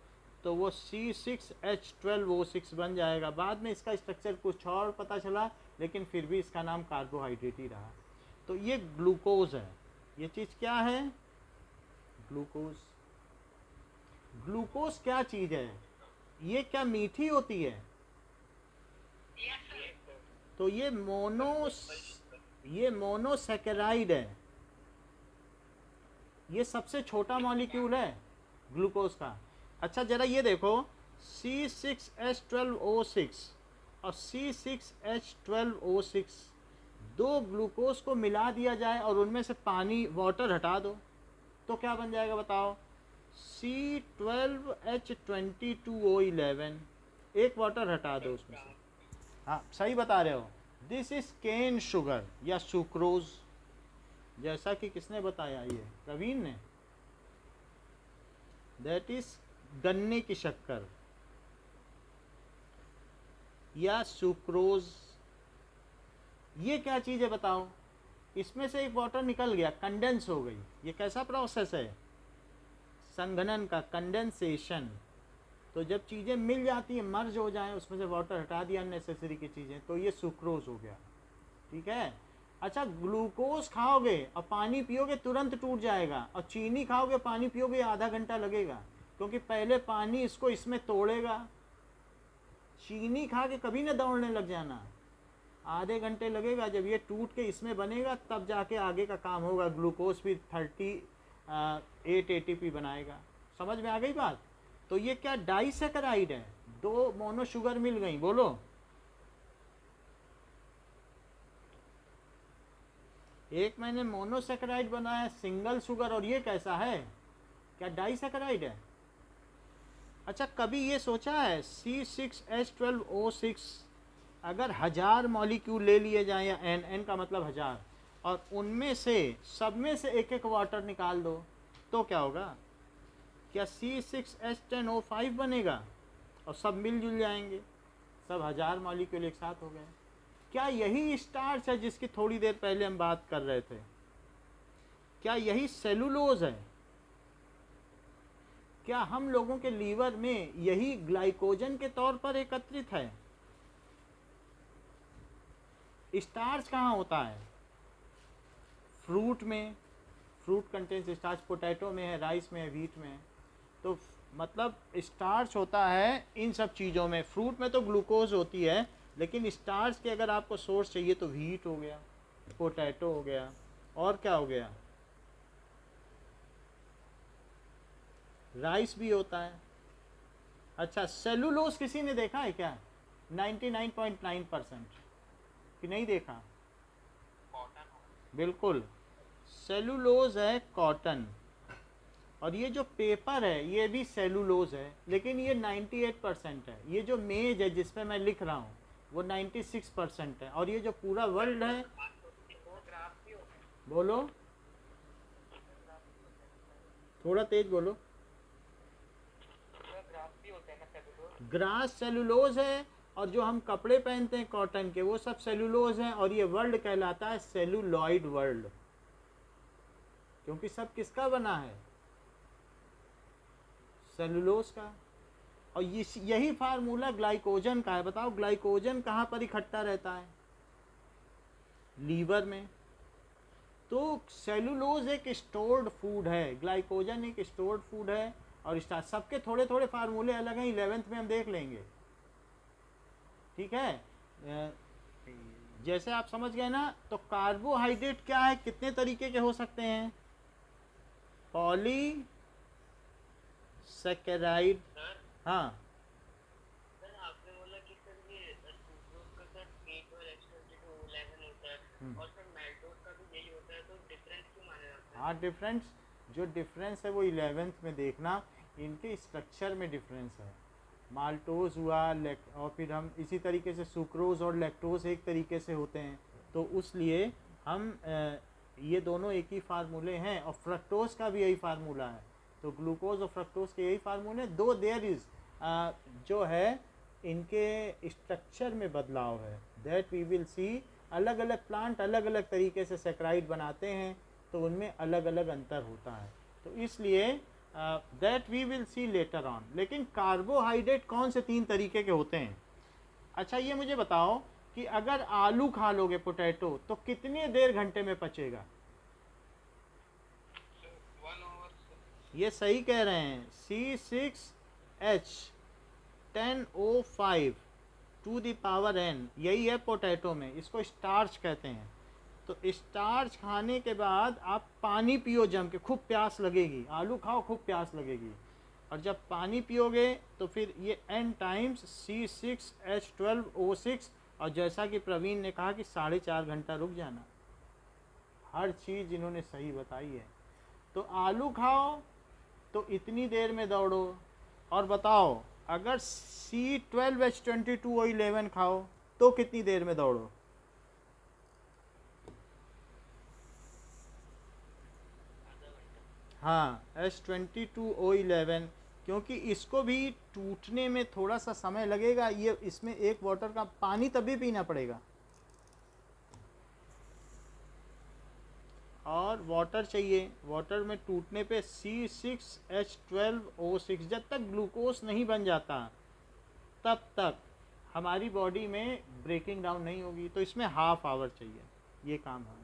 तो वो C6H12O6 बन जाएगा। बाद में इसका स्ट्रक्चर कुछ और पता चला, लेकिन फिर भी इसका नाम कार्बोहाइड्रेट ही रहा। तो ये ग्लूकोज है। ये चीज़ क्या है? ग्लूकोज। ग्लूकोज क्या चीज़ है? ये क्या मीठी होती है? तो ये मोनोसैकेराइड है। ये सबसे छोटा मॉलिक्यूल है ग्लूकोज का। अच्छा जरा ये देखो, C6H12O6 और C6H12O6 दो ग्लूकोज को मिला दिया जाए और उनमें से पानी वाटर हटा दो तो क्या बन जाएगा बताओ? C12H22O11। एक वाटर हटा दो उसमें से। हाँ सही बता रहे हो। दिस इज केन शुगर या सुक्रोज, जैसा कि किसने बताया? ये प्रवीण ने। दैट इज गन्ने की शक्कर या सुक्रोज। ये क्या चीज़ है बताओ? इसमें से एक वाटर निकल गया, कंडेंस हो गई। ये कैसा प्रोसेस है? संघनन का, कंडेंसेशन। तो जब चीज़ें मिल जाती हैं, मर्ज हो जाएं, उसमें से वाटर हटा दिया अननेसेसरी की चीज़ें, तो ये सुक्रोज हो गया। ठीक है। अच्छा ग्लूकोज खाओगे और पानी पियोगे तुरंत टूट जाएगा, और चीनी खाओगे पानी पियोगे आधा घंटा लगेगा, क्योंकि पहले पानी इसको इसमें तोड़ेगा। चीनी खा के कभी ना दौड़ने लग जाना, आधे घंटे लगेगा। जब ये टूट के इसमें बनेगा तब जाके आगे का काम होगा। ग्लूकोज भी 38 ATP बनाएगा। समझ में आ गई बात? तो ये क्या डाइसैकेराइड है? दो मोनो शुगर मिल गई, बोलो। एक मैंने मोनोसैकेराइड बनाया सिंगल शुगर, और ये कैसा है? क्या डाइसैकेराइड है? अच्छा कभी ये सोचा है C6H12O6 अगर 1000 मॉलिक्यूल ले लिए जाएं, या N का मतलब 1000, और उनमें से सब में से एक एक वाटर निकाल दो तो क्या होगा? क्या C6H10O5 बनेगा और सब मिलजुल जाएंगे? सब 1000 मॉलिक्यूल एक साथ हो गए। क्या यही स्टार्च है जिसकी थोड़ी देर पहले हम बात कर रहे थे? क्या यही सेलुलोज है? क्या हम लोगों के लीवर में यही ग्लाइकोजन के तौर पर एकत्रित है? स्टार्च कहाँ होता है? फ्रूट में, फ्रूट कंटेन्स स्टार्च। पोटैटो में है, राइस में है, व्हीट में है। तो मतलब स्टार्च होता है इन सब चीज़ों में। फ्रूट में तो ग्लूकोज होती है, लेकिन स्टार्च के अगर आपको सोर्स चाहिए तो व्हीट हो गया, पोटैटो हो गया, और क्या हो गया? राइस भी होता है। अच्छा सेलुलोज किसी ने देखा है क्या? 99.9% कि नहीं देखा? बिल्कुल, सेलुलोज है कॉटन। और ये जो पेपर है ये भी सेलुलोज है, लेकिन ये 98% है। ये जो मेज है जिसपे मैं लिख रहा हूँ वो 96% है। और ये जो पूरा वर्ल्ड है, बोलो। थोड़ा तेज बोलो। सर ग्राफ भी होता है ना सेलुलोज? ग्रास सेलुलोज है, और जो हम कपड़े पहनते हैं कॉटन के वो सब सेलुलोज हैं, और ये वर्ल्ड कहलाता है सेलुलॉइड वर्ल्ड, क्योंकि सब किसका बना है? सेलुलोज का। और यही फार्मूला ग्लाइकोजन का है। बताओ ग्लाइकोजन कहाँ पर इकट्ठा रहता है? लीवर में। तो सेलुलोज एक स्टोर्ड फूड है, ग्लाइकोजन एक स्टोर्ड फूड है। और सबके थोड़े थोड़े फार्मूले अलग हैं, 11th में हम देख लेंगे, ठीक है। जैसे आप समझ गए ना, तो कार्बोहाइड्रेट क्या है, कितने तरीके के हो सकते हैं? Poly saccharide. सर हाँ, सर आपने बोला कि सर ये सुक्रोज का सर K12H2211 होता है और सर मैल्टोज का भी यही होता है, तो डिफरेंस क्यों माना जाता है? हाँ डिफरेंस, जो डिफरेंस है वो 11th में देखना, इनके स्ट्रक्चर में डिफरेंस है। माल्टोज हुआ, और फिर हम इसी तरीके से सुक्रोज और लैक्टोज एक तरीके से होते हैं, तो उसलिए हम ये दोनों एक ही फार्मूले हैं। और फ्रक्टोज का भी यही फार्मूला है, तो ग्लूकोज और फ्रक्टोज के यही फार्मूले। दो देयर इज़ जो है इनके स्ट्रक्चर में बदलाव है, दैट वी विल सी। अलग अलग प्लांट अलग अलग तरीके से सैकराइड बनाते हैं, तो उनमें अलग अलग अंतर होता है, तो इसलिए that we will see later on. लेकिन कार्बोहाइड्रेट कौन से 3 तरीके के होते हैं? अच्छा ये मुझे बताओ कि अगर आलू खा लोगे, पोटैटो, तो कितने देर घंटे में पचेगा? 1 आवर। ये सही कह रहे हैं, C6H10O5 to the power n, यही है पोटैटो में, इसको स्टार्च कहते हैं। तो स्टार्च खाने के बाद आप पानी पियो जम के, खूब प्यास लगेगी। आलू खाओ, खूब प्यास लगेगी, और जब पानी पियोगे तो फिर ये n टाइम्स C6H12O6, और जैसा कि प्रवीण ने कहा कि 4.5 घंटा रुक जाना। हर चीज़ इन्होंने सही बताई है। तो आलू खाओ तो इतनी देर में दौड़ो, और बताओ अगर C12H22O11 खाओ तो कितनी देर में दौड़ो? हाँ, H22O11, क्योंकि इसको भी टूटने में थोड़ा सा समय लगेगा। ये इसमें एक वाटर का पानी तभी पीना पड़ेगा, और वाटर चाहिए। वाटर में टूटने पे C6H12O6, जब तक ग्लूकोज नहीं बन जाता तब तक हमारी बॉडी में ब्रेकिंग डाउन नहीं होगी, तो इसमें हाफ आवर चाहिए ये काम हमें,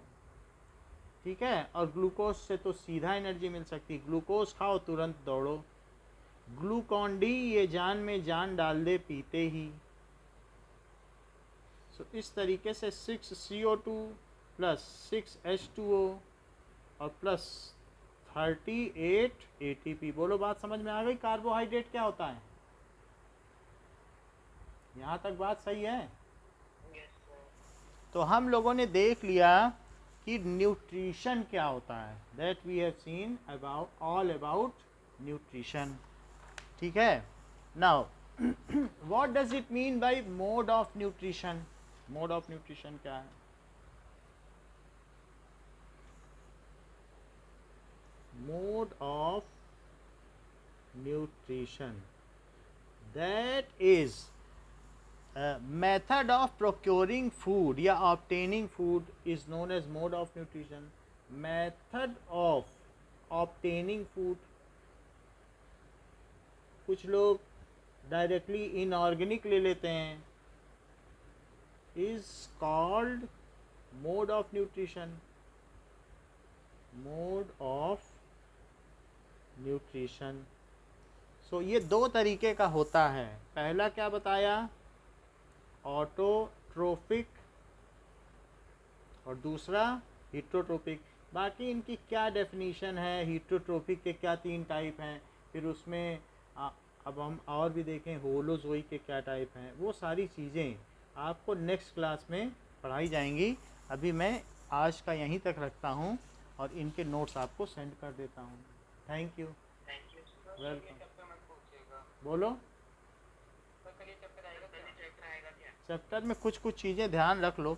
ठीक है। और ग्लूकोज से तो सीधा एनर्जी मिल सकती है। ग्लूकोज खाओ तुरंत दौड़ो। ग्लूकॉन डी ये जान में जान डाल दे पीते ही। सो इस तरीके से 6CO2 प्लस 6H2O और प्लस 38 ATP। बोलो बात समझ में आ गई? कार्बोहाइड्रेट क्या होता है? यहाँ तक बात सही है? Yes sir. तो हम लोगों ने देख लिया कि न्यूट्रिशन क्या होता है, that we have seen about all about nutrition, ठीक है। Now what does it mean by mode of nutrition? Mode of nutrition क्या है? Mode of nutrition, that is method of procuring food या obtaining food is known as mode of nutrition. Method of obtaining food, कुछ लोग directly inorganic ले लेते हैं, is called mode of nutrition. Mode of nutrition. So ये 2 तरीके का होता है। पहला क्या बताया? ऑटोट्रोपिक, और दूसरा हीटरोट्रोपिक। बाकी इनकी क्या डेफिनेशन है, हीटरोट्रोपिक के क्या 3 टाइप हैं, फिर उसमें अब हम और भी देखें होलोजोइक के क्या टाइप हैं, वो सारी चीज़ें आपको नेक्स्ट क्लास में पढ़ाई जाएंगी। अभी मैं आज का यहीं तक रखता हूँ और इनके नोट्स आपको सेंड कर देता हूँ। Thank you, thank you sir. Welcome. Chapter मत पूछिएगा बोलो। सर, कल ये चैप्टर आएगा क्या? चैप्टर में कुछ कुछ चीज़ें ध्यान रख लो।